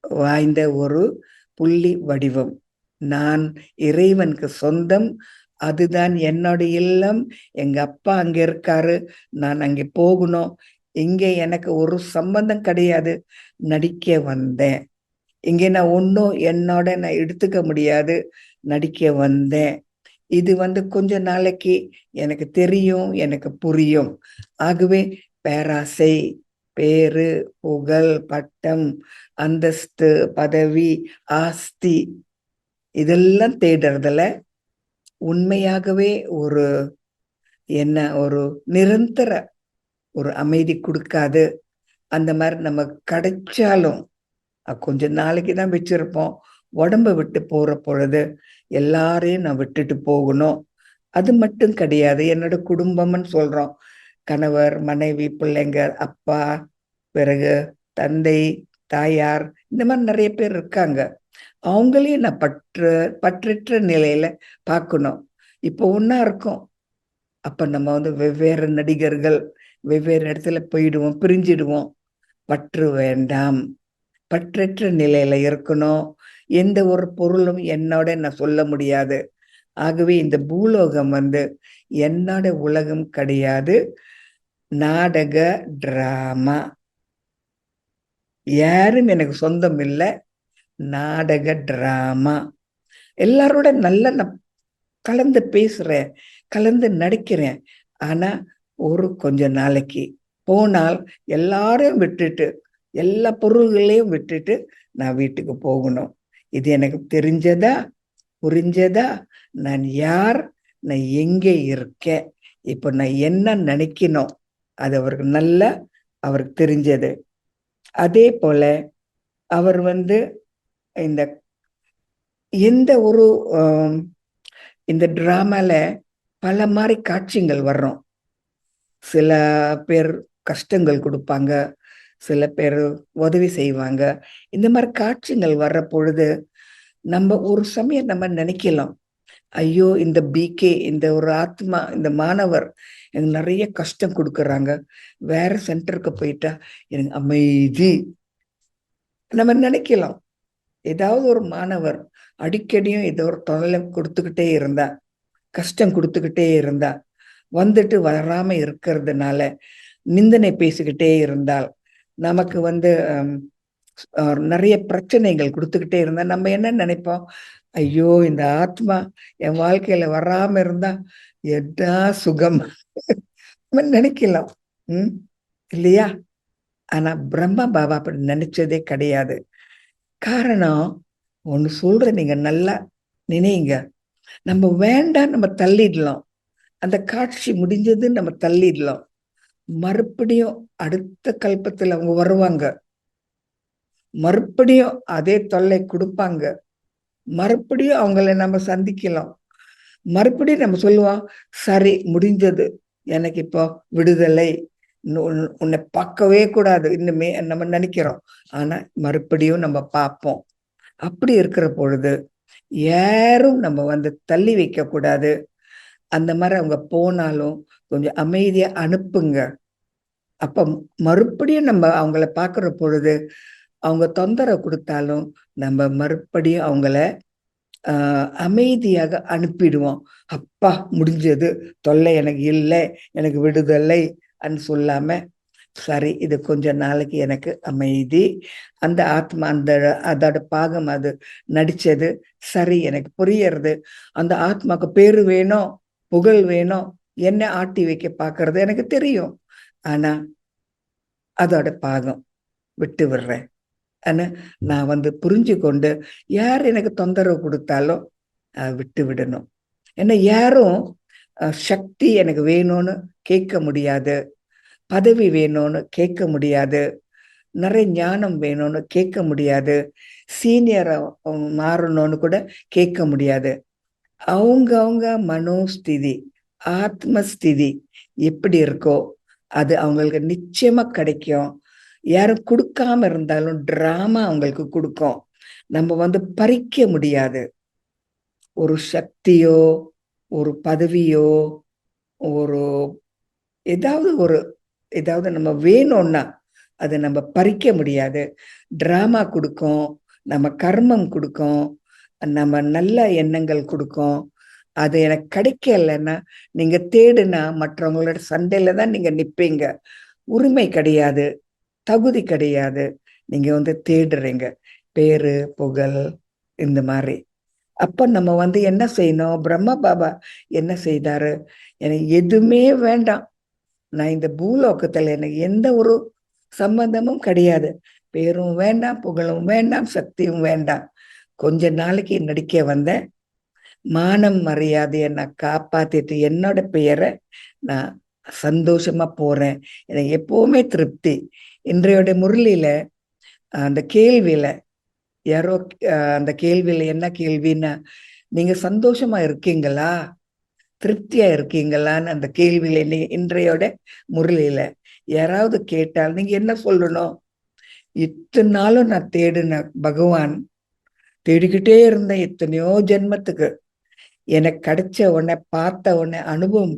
வாய்ந்த ஒரு புள்ளி வடிவம். நான் இறைவனுக்கு சொந்தம். அதுதான் என்னோட இல்லம். எங்க அப்பா அங்க இருக்காரு, நான் அங்கே போகணும். இங்கே எனக்கு ஒரு சம்பந்தம் கிடையாது. நடிக்க வந்தேன். இங்கே நான் ஒன்றும் என்னோட நான் எடுத்துக்க முடியாது. நடிக்க வந்தேன். இது கொஞ்ச நாளைக்கு எனக்கு தெரியும், எனக்கு புரியும். ஆகவே பேராசை, பேரு, புகழ், பட்டம், அந்தஸ்து, பதவி, ஆஸ்தி இதெல்லாம் தேடுறதுல உண்மையாகவே ஒரு ஒரு நிரந்தர ஒரு அமைதி கொடுக்காது. அந்த மாதிரி நம்ம கிடைச்சாலும் கொஞ்ச நாளைக்கு தான் வச்சிருப்போம். உடம்ப விட்டு போற பொழுது எல்லாரையும் நான் விட்டுட்டு போகணும். அது மட்டும் கிடையாது, என்னோட குடும்பம்னு சொல்றோம். கணவர், மனைவி, பிள்ளைங்க, அப்பா, பிறகு தந்தை, தாயார், இந்த மாதிரி நிறைய பேர் இருக்காங்க. அவங்களையும் நான் பற்றற்ற நிலையில பார்க்கணும். இப்போ ஒன்னா இருக்கும். அப்ப நம்ம வெவ்வேறு நடிகர்கள், வெவ்வேறு இடத்துல போயிடுவோம், பிரிஞ்சிடுவோம். பற்று வேண்டாம். பற்றற்ற நிலையில இருக்கணும். எந்த ஒரு பொருளும் என்னோட நான் சொல்ல முடியாது. ஆகவே இந்த பூலோகம் என்னோட உலகம் கிடையாது. நாடக டிராமா. யாரும் எனக்கு சொந்தம் இல்லை. நாடக டிராமா. எல்லாரோட நல்ல நான் கலந்து பேசுறேன், கலந்து நடிக்கிறேன். ஆனா கொஞ்ச நாளைக்கு போனால் எல்லாரையும் விட்டுட்டு, எல்லா பொருள்களையும் விட்டுட்டு நான் வீட்டுக்கு போகணும். இது எனக்கு தெரிஞ்சதா, புரிஞ்சதா? நான் யார், நான் எங்கே இருக்கேன், இப்ப நான் என்ன நினைக்கணும், அது அவருக்கு தெரிஞ்சது. அதே போல அவர் இந்த எந்த ஒரு இந்த டிராமால பல மாதிரி காட்சிகள் வர்றோம். சில பேர் கஷ்டங்கள் கொடுப்பாங்க, சில பேர் உதவி செய்வாங்க. இந்த மாதிரி காட்சிகள் வர்ற பொழுது நம்ம ஒரு சமயம் நம்ம நினைக்கலாம், ஐயோ இந்த பிகே, இந்த ஒரு ஆத்மா, இந்த மாணவர் எனக்கு நிறைய கஷ்டம் கொடுக்கறாங்க, வேற சென்டருக்கு போயிட்டா எனக்கு அமைதி. நம்ம நினைக்கலாம். ஏதாவது ஒரு மாணவர் அடிக்கடியும் ஏதோ ஒரு தொல்லை கொடுத்துக்கிட்டே இருந்தா, கஷ்டம் கொடுத்துக்கிட்டே இருந்தா, வந்துட்டு வராம இருக்கிறதுனால நிந்தனை பேசிக்கிட்டே இருந்தால், நமக்கு வந்து நிறைய பிரச்சனைகள் கொடுத்துக்கிட்டே இருந்தா நம்ம என்ன நினைப்போம்? ஐயோ, இந்த ஆத்மா என் வாழ்க்கையில வராம இருந்தா என்ன சுகம் நினைக்கலாம். இல்லையா? ஆனா பிரம்ம பாபா அப்படி நினைச்சதே கிடையாது. காரணம் ஒண்ணு சொல்ற, நீங்க நல்லா நினைங்க. நம்ம வேண்டாம், நம்ம தள்ளிடலாம். அந்த காட்சி முடிஞ்சது, நம்ம தள்ளிடலாம். மறுபடியும் அடுத்த கல்பத்துல அவங்க வருவாங்க. மறுபடியும் அதே தொல்லை கொடுப்பாங்க. மறுபடியும் அவங்கள நம்ம சந்திக்கலாம். மறுபடியும் நம்ம சொல்லுவோம், சரி முடிஞ்சது, எனக்கு இப்போ விடுதலை, உன்னை பார்க்கவே கூடாது இன்னுமே நம்ம நினைக்கிறோம். ஆனா மறுபடியும் நம்ம பார்ப்போம். அப்படி இருக்கிற பொழுது யாரும் நம்ம வந்து தள்ளி வைக்க கூடாது. அந்த மாதிரி அவங்க போனாலும் கொஞ்சம் அமைதியா அனுப்புங்க. அப்ப மறுபடியும் நம்ம அவங்கள பார்க்கிற பொழுது அவங்க தொந்தரவு கொடுத்தாலும் நம்ம மறுபடியும் அவங்கள அமைதியாக அனுப்பிடுவோம். அப்பா முடிஞ்சது, தொல்லை எனக்கு இல்லை, எனக்கு விடுதலை அன்னு சொல்லாம, சரி இது கொஞ்ச நாளைக்கு எனக்கு அமைதி, அந்த ஆத்மா அந்த அதோட பாகம் அது நடிச்சது சரி, எனக்கு புரியறது. அந்த ஆத்மாக்கு பேரு வேணும், புகழ் வேணும், என்ன ஆட்டி வைக்க பாக்குறது எனக்கு தெரியும். ஆனா அதோட பாகம் விட்டு விடுறேன். நான் வந்து புரிஞ்சு கொண்டு யார் எனக்கு தொந்தரவு கொடுத்தாலும் விட்டு விடணும். ஏன்னா யாரும் சக்தி எனக்கு வேணும்னு கேட்க முடியாது, பதவி வேணும்னு கேட்க முடியாது, நிறைய ஞானம் வேணும்னு கேட்க முடியாது, சீனியரை மாறணும்னு கூட கேட்க முடியாது. அவங்க மனோஸ்திதி, ஆத்மஸ்திதி எப்படி இருக்கோ அது அவங்களுக்கு நிச்சயமா கிடைக்கும். யாரும் கொடுக்காம இருந்தாலும் டிராமா அவங்களுக்கு கொடுக்கும். நம்ம வந்து பறிக்க முடியாது. ஒரு சக்தியோ, ஒரு பதவியோ, ஒரு ஏதாவது நம்ம வேணும்னா அதை நம்ம பறிக்க முடியாது. டிராமா கொடுக்கும், நம்ம கர்மம் கொடுக்கும், நம்ம நல்ல எண்ணங்கள் கொடுக்கும். அது எனக்கு கிடைக்கலன்னா நீங்க தேடுனா மற்றவங்களோட சண்டையில தான் நீங்க நிப்பீங்க. உரிமை கிடையாது, தகுதி கிடையாது. நீங்க வந்து தேடுறீங்க பேரு புகழ் இந்த மாதிரி. அப்ப நம்ம வந்து என்ன செய்யணும்? பிரம்ம பாபா என்ன செய்தாரு? எனக்கு எதுவுமே வேண்டாம், நான் இந்த பூலோகத்துல எனக்கு எந்த ஒரு சம்பந்தமும் கிடையாது, பேரும் வேண்டாம், புகழும் வேண்டாம், சக்தியும் வேண்டாம். கொஞ்ச நாளைக்கு நடிக்க வந்தேன், மானம் மரியாதையை நான் காப்பாத்திட்டு என்னோட பெயரை நான் சந்தோஷமா போறேன். எனக்கு எப்பவுமே திருப்தி. இன்றையோட முரளியில அந்த கேள்வியில யாரோ அந்த கேள்வியில என்ன கேள்வின்னா, நீங்க சந்தோஷமா இருக்கீங்களா, திருப்தியா இருக்கீங்களான்னு அந்த கேள்வியில இன்றையோட முரளியில யாராவது கேட்டால் நீங்க என்ன சொல்லணும்? இத்தனை நாளும் நான் தேடின பகவான், தேடிக்கிட்டே இருந்தேன் எத்தனையோ ஜென்மத்துக்கு, எனக்கு கிடைச்ச உடனே, பார்த்த உடனே, அனுபவம்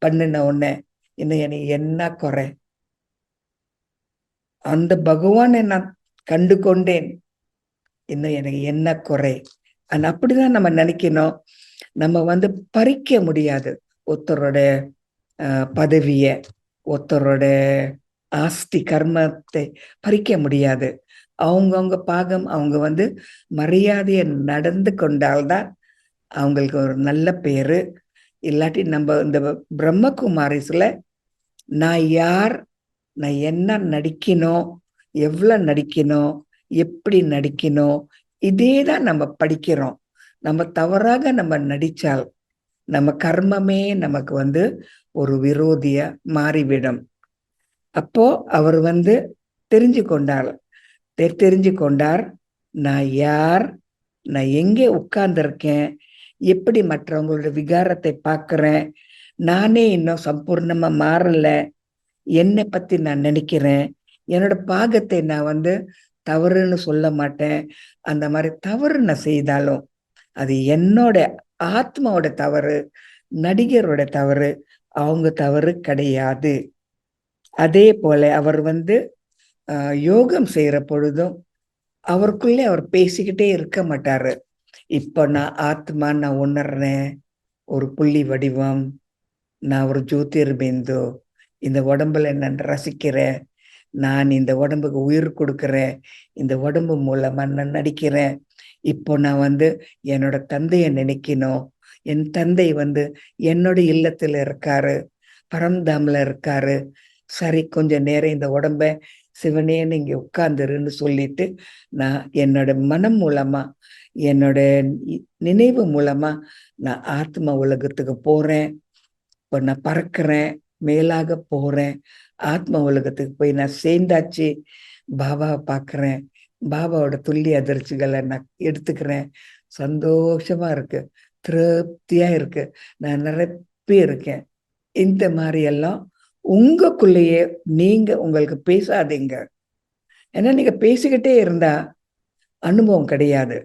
பண்ணின உடனே இன்னும் எனக்கு என்ன குறை? அந்த பகவானை நான் கண்டு கொண்டேன், இன்னும் எனக்கு என்ன குறை? அப்படிதான் நம்ம நினைக்கணும். நம்ம வந்து பறிக்க முடியாது ஒருத்தரோட பதவிய, ஒருத்தரோட ஆஸ்தி கர்மத்தை பறிக்க முடியாது. அவங்கவுங்க பாகம் அவங்க வந்து மரியாதைய நடந்து கொண்டால்தான் அவங்களுக்கு ஒரு நல்ல பேரு. இல்லாட்டி நம்ம இந்த பிரம்மகுமாரிஸ்ல நான் யார், நான் என்ன நடிக்கணும், எவ்வளவு நடிக்கணும், எப்படி நடிக்கணும், இதேதான் நம்ம படிக்கிறோம். நம்ம தவறாக நம்ம நடிச்சால் நம்ம கர்மமே நமக்கு வந்து ஒரு விரோதிய மாறிவிடும். அப்போ அவர் வந்து தெரிஞ்சு கொண்டார், நான் யார், நான் எங்கே உட்கார்ந்துருக்கேன், எப்படி மற்றவங்களோட விகாரத்தை பார்க்கிறேன், நானே இன்னும் சம்பூர்ணமா மாறல, என்னை பத்தி நான் நினைக்கிறேன், என்னோட பாகத்தை நான் வந்து தவறுன்னு சொல்ல மாட்டேன். அந்த மாதிரி தவறு நான் செய்தாலும் அது என்னோட ஆத்மாவோட தவறு, நடிகரோட தவறு, அவங்க தவறு கிடையாது. அதே போல அவர் வந்து யோகம் செய்யற பொழுதும் அவருக்குள்ளே அவர் பேசிக்கிட்டே இருக்க மாட்டாரு. இப்போ நான் ஆத்மா, நான் உணர்றேன், ஒரு புள்ளி வடிவம், நான் ஒரு ஜோதிர்பிந்து, இந்த உடம்புல நான் ரசிக்கிறேன், நான் இந்த உடம்புக்கு உயிர் கொடுக்கிறேன், இந்த உடம்பு மூலமா நான் நடிக்கிறேன். இப்போ நான் என்னோட தந்தையை நினைக்கணும். என் தந்தை என்னோட இல்லத்துல இருக்காரு, பரம்தாம்ல இருக்காரு. சரி, கொஞ்ச நேரம் இந்த உடம்ப சிவனேன்னு இங்க உட்கார்ந்துருன்னு சொல்லிட்டு நான் என்னோட மனம் மூலமா, என்னோட நினைவு மூலமா நான் ஆத்ம உலகத்துக்கு போறேன். இப்போ நான் பறக்கிறேன், மேலாக போறேன், ஆத்ம உலகத்துக்கு போய் நான் சேர்ந்தாச்சு. பாபாவை பார்க்கிறேன், பாபாவோட துல்லிய அதிர்ச்சிகளை நான் எடுத்துக்கிறேன். சந்தோஷமா இருக்கு, திருப்தியா இருக்கு, நான் நிரப்பி இருக்கேன். இந்த மாதிரி எல்லாம் உங்களுக்குள்ளேயே நீங்க உங்களுக்கு பேசாதீங்க. ஏன்னா நீங்க பேசிக்கிட்டே இருந்தா அனுபவம் கிடையாது.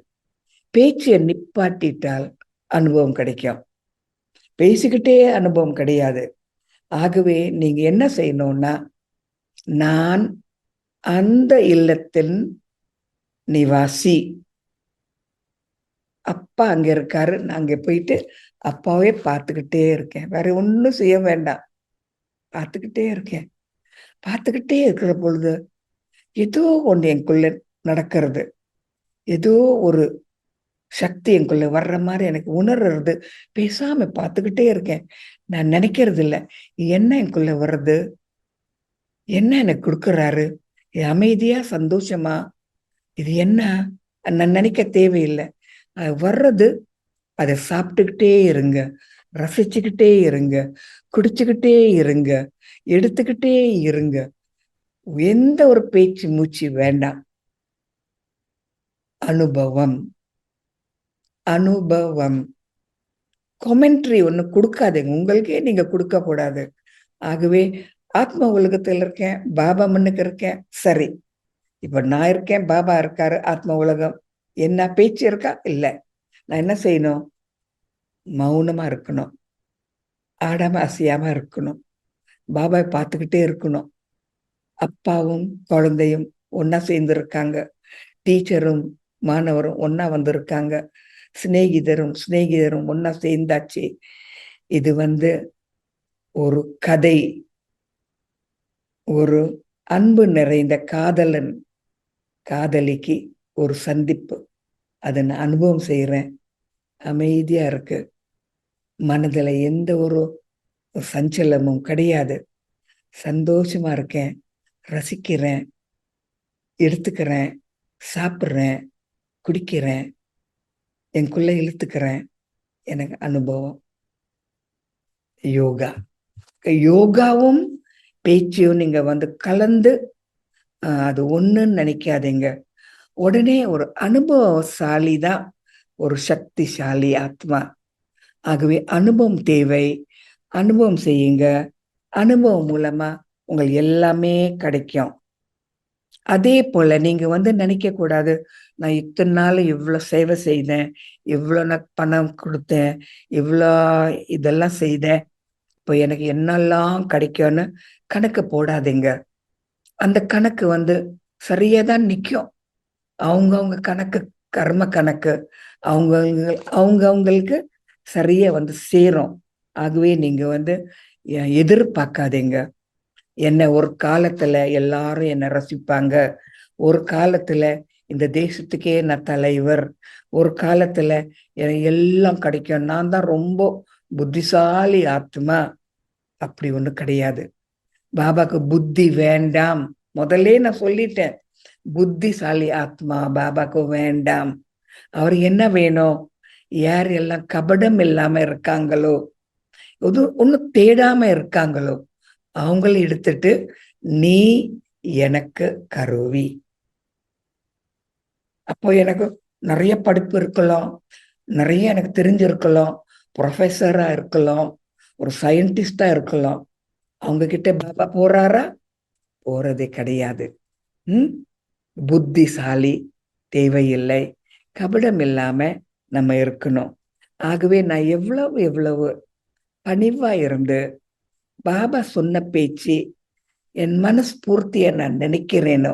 பேச்சை நிப்பாட்டிட்டால் அனுபவம் கிடைக்கும். பேசிக்கிட்டே அனுபவம் கிடையாது. ஆகவே நீங்க என்ன செய்யணும்னா, நான் அந்த இல்லத்தின் நிவாசி, அப்பா அங்க இருக்காரு, நான் அங்க போயிட்டு அப்பாவே பார்த்துக்கிட்டே இருக்கேன், வேற ஒன்றும் செய்ய வேண்டாம், பார்த்துக்கிட்டே இருக்கேன். பார்த்துக்கிட்டே இருக்கிற பொழுது ஏதோ ஒன்று எனக்குள்ள நடக்கிறது, ஏதோ ஒரு சக்தி எனக்குள்ள வர்ற மாதிரி எனக்கு உணர்றது. பேசாம பார்த்துக்கிட்டே இருக்கேன், நான் நினைக்கிறது இல்லை என்ன எனக்குள்ள வர்றது, என்ன எனக்கு கொடுக்குறாரு, அமைதியா சந்தோஷமா, இது என்ன நான் நினைக்க தேவையில்லை. அது வர்றது, அதை சாப்பிட்டுக்கிட்டே இருங்க, ரசிச்சுக்கிட்டே இருங்க, குடிச்சுக்கிட்டே இருங்க, எடுத்துக்கிட்டே இருங்க. எந்த ஒரு பேச்சு மூச்சு வேண்டாம். அனுபவம், அனுபவம். கொமெண்ட்ரி ஒண்ணு கொடுக்காதீங்க, உங்களுக்கே நீங்க கொடுக்க கூடாது. ஆகவே ஆத்ம உலகத்தில் இருக்கேன், பாபா முன்னுக்கு இருக்கேன், சரி. இப்ப நான் இருக்கேன், பாபா இருக்காரு, ஆத்ம உலகம். என்ன பேச்சு இருக்கா? இல்ல. நான் என்ன செய்யணும்? மௌனமா இருக்கணும், ஆடாம அசையாம இருக்கணும், பாபாவை பார்த்துக்கிட்டே இருக்கணும். அப்பாவும் குழந்தையும் ஒன்னா சேர்ந்து இருக்காங்க, டீச்சரும் மாணவரும் ஒன்னா வந்திருக்காங்க, சிநேகிதரும் ஒன்னா சேர்ந்தாச்சு. இது ஒரு கதை, ஒரு அன்பு நிறைந்த காதலன் காதலிக்கு ஒரு சந்திப்பு. அதை நான் அனுபவம் செய்யறேன். அமைதியா இருக்கு, மனதுல எந்த ஒரு சஞ்சலமும் கிடையாது, சந்தோஷமா இருக்கேன், ரசிக்கிறேன், எடுத்துக்கிறேன், சாப்பிட்றேன், குடிக்கிறேன், எனக்குள்ள இழுத்துக்கிறேன். எனக்கு அனுபவம். யோகா, யோகாவும் பேச்சையும் நீங்க கலந்து அது ஒண்ணுன்னு நினைக்காதீங்க. உடனே ஒரு அனுபவசாலி தான் ஒரு சக்திசாலி ஆத்மா. ஆகவே அனுபவம் தேவை, அனுபவம் செய்யுங்க. அனுபவம் மூலமா உங்களுக்கு எல்லாமே கிடைக்கும். அதே போல நீங்க நினைக்க கூடாது, நான் இத்தனை நாள் இவ்வளவு சேவை செய்தேன், இவ்வளவு நான் பணம் கொடுத்தேன், இவ்வளோ இதெல்லாம் செய்தேன், இப்போ எனக்கு என்னெல்லாம் கிடைக்கும்னு கணக்கு போடாதீங்க. அந்த கணக்கு சரியா தான் நிற்கும். அவங்கவுங்க கணக்கு, கர்ம கணக்கு அவங்களுக்கு சரியா சேரும். ஆகவே நீங்க எதிர்பார்க்காதீங்க. என்ன ஒரு காலத்துல எல்லாரும் என்ன ரசிப்பாங்க, ஒரு காலத்துல இந்த தேசத்துக்கே நான் தலைவர், ஒரு காலத்துல எல்லாம் கிடைக்கும், நான் தான் ரொம்ப புத்திசாலி ஆத்மா. அப்படி ஒண்ணு கிடையாது. பாபாக்கு புத்தி வேண்டாம், முதல்ல நான் சொல்லிட்டேன். புத்திசாலி ஆத்மா பாபாக்கு வேண்டாம். அவர் என்ன வேணும்? யார் எல்லாம் கபடம் இல்லாம இருக்காங்களோ, ஒன்னும் தேடாம இருக்காங்களோ, அவங்கள எடுத்துட்டு நீ எனக்கு கருவி. அப்போ எனக்கு நிறைய படிப்பு இருக்கலாம், நிறைய எனக்கு தெரிஞ்சிருக்கலாம், ப்ரொஃபஸரா இருக்கலாம், ஒரு சயின்டிஸ்டா இருக்கலாம். அவங்க கிட்ட பாபா போறாரா? போறதே கிடையாது. புத்திசாலி தேவையில்லை, கபடம் இல்லாம நம்ம இருக்கணும். ஆகவே நான் எவ்வளவு பணிவா இருந்து பாபா சொன்ன பேச்சு என் மனஸ்பூர்த்திய நான் நினைக்கிறேனோ,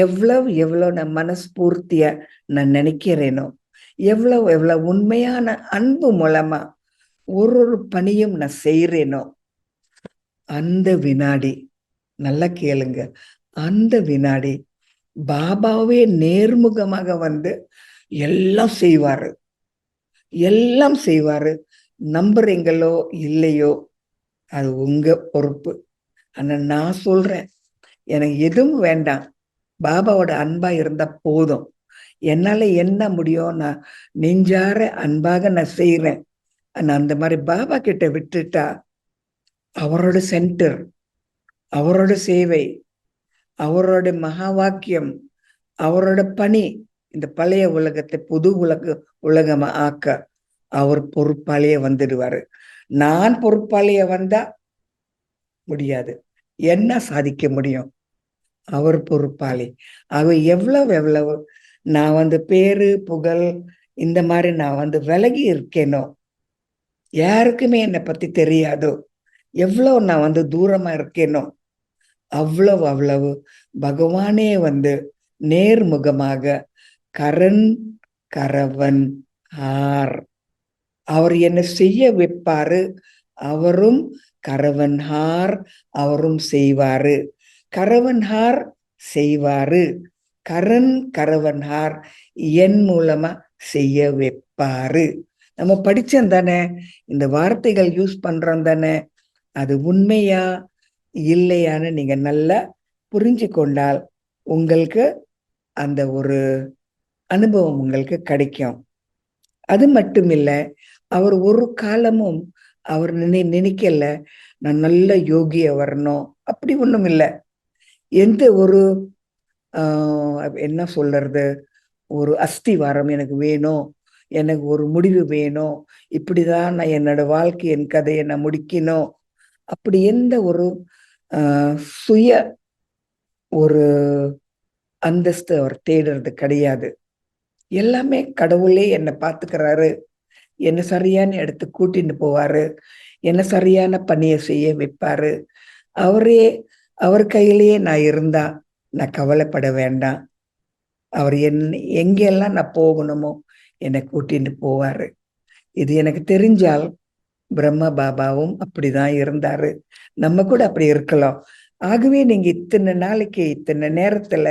எவ்வளவு நான் மனஸ்பூர்த்திய நான் நினைக்கிறேனோ, எவ்வளவு எவ்வளவு உண்மையான அன்பு மூலமா ஒரு ஒரு பணியும் நான் செய்யறேனோ அந்த வினாடி, நல்லா கேளுங்க, அந்த வினாடி பாபாவே நேர்முகமாக வந்து எல்லாம் செய்வாரு, எல்லாம் செய்வாரு. நம்புறீங்களோ இல்லையோ அது உங்க பொறுப்பு. ஆனா நான் சொல்றேன், எனக்கு எதுவும் வேண்டாம், பாபாவோட அன்பா இருந்தா போதும். என்னால என்ன முடியும், நான் நெஞ்சார அன்பாக நான் செய்யறேன். நான் அந்த மாதிரி பாபா கிட்ட விட்டுட்டா அவரோட சென்டர், அவரோட சேவை, அவரோட மகா வாக்கியம், அவரோட பணி இந்த பழைய உலகத்தை புது உலகமா ஆக்க அவர் பொறுப்பாளியே வந்துடுவாரு. நான் பொறுப்பாளிய வந்தா முடியாது. என்ன சாதிக்க முடியும்? அவர் பொறுப்பாளி. அவ எவ்வளவு எவ்வளவு நான் வந்து பேரு புகழ் இந்த மாதிரி நான் வந்து விலகி இருக்கேனோ, யாருக்குமே என்னை பத்தி தெரியாதோ, எவ்வளவு நான் வந்து தூரமா இருக்கேனோ அவ்வளவு அவ்வளவு பகவானே வந்து நேர்முகமாக கரண் கரவன் ஆர் அவர் என்ன செய்ய வைப்பாரு. அவரும் கரவன்ஹார், அவரும் செய்வாரு. கரவன்ஹார் செய்வாரு, கரண் கரவன்ஹார் என் மூலமா செய்ய வைப்பாரு. நம்ம படிச்சோம் தானே, இந்த வார்த்தைகள் யூஸ் பண்றோம் தானே, அது உண்மையா இல்லையான்னு நீங்க நல்லா புரிஞ்சு கொண்டால் உங்களுக்கு அந்த ஒரு அனுபவம் உங்களுக்கு கிடைக்கும். அது மட்டும் இல்ல, அவர் ஒரு காலமும் அவர் நினைக்கல நான் நல்ல யோகிய வரணும், அப்படி ஒண்ணும் இல்லை. எந்த ஒரு என்ன சொல்றது, ஒரு அஸ்திவாரம் எனக்கு வேணும், எனக்கு ஒரு முடிவு வேணும், இப்படிதான் நான் என்னோட வாழ்க்கை என் கதையை நான் முடிக்கணும், அப்படி எந்த ஒரு சுய ஒரு அந்தஸ்து அவர் தேடுறது கிடையாது. எல்லாமே கடவுளே என்னை பார்த்துக்கிறாரு, என்ன சரியான இடத்துக்கு கூட்டிட்டு போவாரு, என்ன சரியான பணியை செய்ய வைப்பாரு. அவரே அவர் கையிலேயே நான் இருந்தா நான் கவலைப்பட வேண்டாம். அவர் எங்கெல்லாம் நான் போகணுமோ என்னை கூட்டிட்டு போவாரு. இது எனக்கு தெரிஞ்சால் பிரம்ம பாபாவும் அப்படிதான் இருந்தாரு, நம்ம கூட அப்படி இருக்கலாம். ஆகவே நீங்க இத்தனை நாளைக்கு இத்தனை நேரத்துல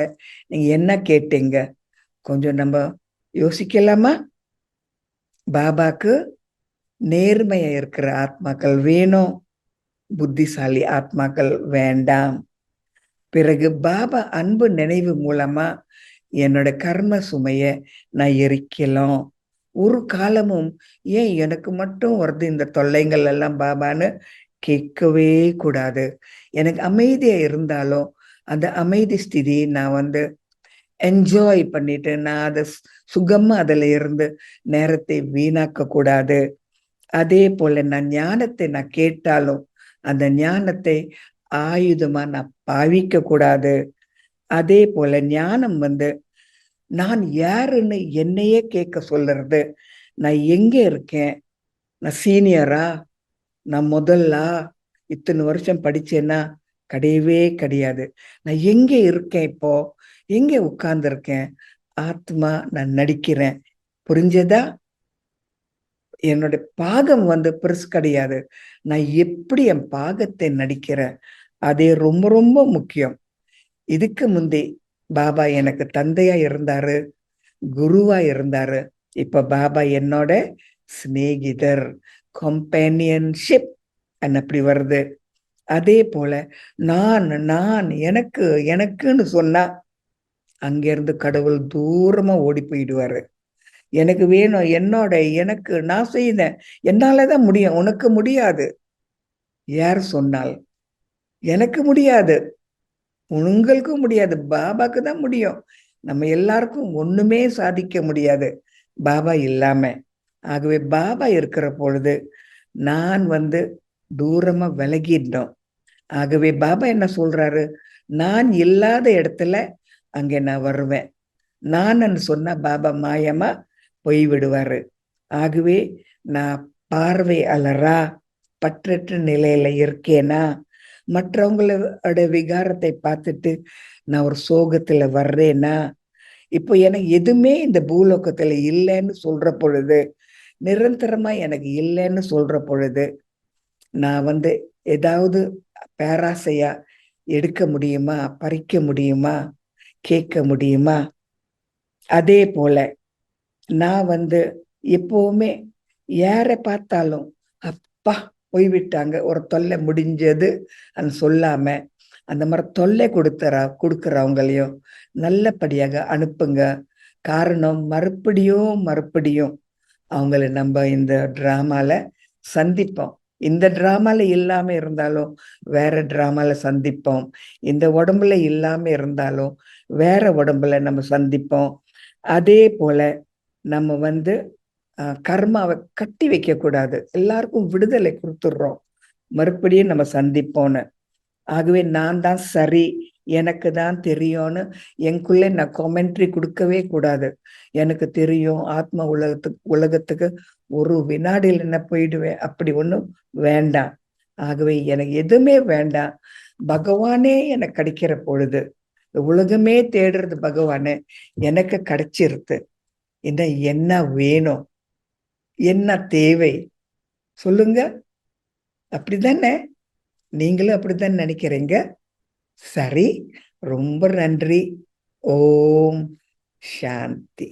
நீங்க என்ன கேட்டீங்க கொஞ்சம் நம்ம யோசிக்கலாமா? பாபாக்கு நேர்மையா இருக்கிற ஆத்மாக்கள் வேணும், புத்திசாலி ஆத்மாக்கள் வேண்டாம். பிறகு பாபா அன்பு நினைவு மூலமா என்னோட கர்ம சுமைய நான் எரிக்கலாம். ஒரு காலமும் ஏன் எனக்கு மட்டும் வருது இந்த தொல்லைகள் எல்லாம் பாபான்னு கேட்கவே கூடாது. எனக்கு அமைதியா இருந்தாலும் அந்த அமைதி ஸ்திதி நான் வந்து என்ஜாய் பண்ணிட்டு நான் அதை சுகமா அதுல இருந்து நேரத்தை வீணாக்க கூடாது. அதே போல நான் ஞானத்தை நான் கேட்டாலும் அந்த ஞானத்தை ஆயுதமா நான் பாவிக்க கூடாது. அதே போல ஞானம் வந்து நான் யாருன்னு என்னையே கேட்க சொல்றது. நான் எங்க இருக்கேன், நான் சீனியரா, நான் முதல்லா, இத்தனை வருஷம் படிச்சேன்னா கிடையவே கிடையாது. நான் எங்க இருக்கேன், இப்போ எங்க உட்கார்ந்து இருக்கேன், ஆத்மா நான் நடிக்கிறேன். புரிஞ்சதா? என்னோட பாகம் வந்து பெருசு கிடையாது, நான் எப்படி என் பாகத்தை நடிக்கிறேன் அதே ரொம்ப ரொம்ப முக்கியம். இதுக்கு முந்தி பாபா எனக்கு தந்தையா இருந்தாரு, குருவா இருந்தாரு. இப்ப பாபா என்னோட சிநேகிதர், கம்பேனியன்ஷிப் அப்படி வருது. அதே போல நான் நான் எனக்கு எனக்குன்னு சொன்னா அங்கிருந்து கடவுள் தூரமா ஓடி போயிடுவாரு. எனக்கு வேணும், என்னோட, எனக்கு, நான் செய்தேன், என்னாலதான் முடியும், உனக்கு முடியாது. யார் சொன்னால்? எனக்கு முடியாது, உங்களுக்கும் முடியாது, பாபாக்கு தான் முடியும். நம்ம எல்லாருக்கும் ஒண்ணுமே சாதிக்க முடியாது பாபா இல்லாம. ஆகவே பாபா இருக்கிற பொழுது நான் வந்து தூரமா விலகிட்டோம். ஆகவே பாபா என்ன சொல்றாரு, நான் இல்லாத இடத்துல அங்கே நான் வருவேன். நான் சொன்னா பாபா மாயமா போய் விடுவாரு. ஆகவே நான் பார்வையாளரா பற்றற்ற நிலையில இருக்கேனா, மற்றவங்களோட விகாரத்தை பார்த்துட்டு நான் ஒரு சோகத்துல வர்றேனா, இப்போ எனக்கு எதுவுமே இந்த பூலோகத்துல இல்லைன்னு சொல்ற பொழுது, நிரந்தரமா எனக்கு இல்லைன்னு சொல்ற பொழுது, நான் ஏதாவது பேராசையா எடுக்க முடியுமா? பறிக்க முடியுமா? கேட்க முடியுமா? அதே போல நான் எப்பவுமே யாரை பார்த்தாலும் அப்பா போய்விட்டாங்க, ஒரு தொல்லை முடிஞ்சது சொல்லாம அந்த மாதிரி தொல்லை கொடுக்கறவங்களையும் நல்லபடியாக அனுப்புங்க. காரணம் மறுபடியும் மறுபடியும் அவங்கள நம்ம இந்த டிராமால சந்திப்போம். இந்த டிராமால இல்லாம இருந்தாலும் வேற டிராமால சந்திப்போம். இந்த உடம்புல இல்லாம இருந்தாலும் வேற உடம்புல நம்ம சந்திப்போம். அதே போல நம்ம கர்மாவை கட்டி வைக்க கூடாது. எல்லாருக்கும் விடுதலை கொடுத்துடுறோம், மறுபடியும் நம்ம சந்திப்போன்னு. ஆகவே நான் தான் சரி, எனக்கு தான் தெரியும்னு எனக்குள்ளே நான் கமெண்ட்ரி கொடுக்கவே கூடாது. எனக்கு தெரியும், ஆத்ம உலகத்துக்கு ஒரு வினாடியில் என்ன போயிடுவேன், அப்படி ஒன்றும் வேண்டாம். ஆகவே எனக்கு எதுவுமே வேண்டாம். பகவானே எனக்கு கிடைக்கிற பொழுது, உலகமே தேடுறது பகவானே எனக்கு கிடைச்சிருது. இன்னும் என்ன வேணும், என்ன தேவை சொல்லுங்க. அப்படித்தானே? நீங்களும் அப்படித்தான் நினைக்கிறீங்க. சரி, ரொம்ப நன்றி. ஓம் சாந்தி.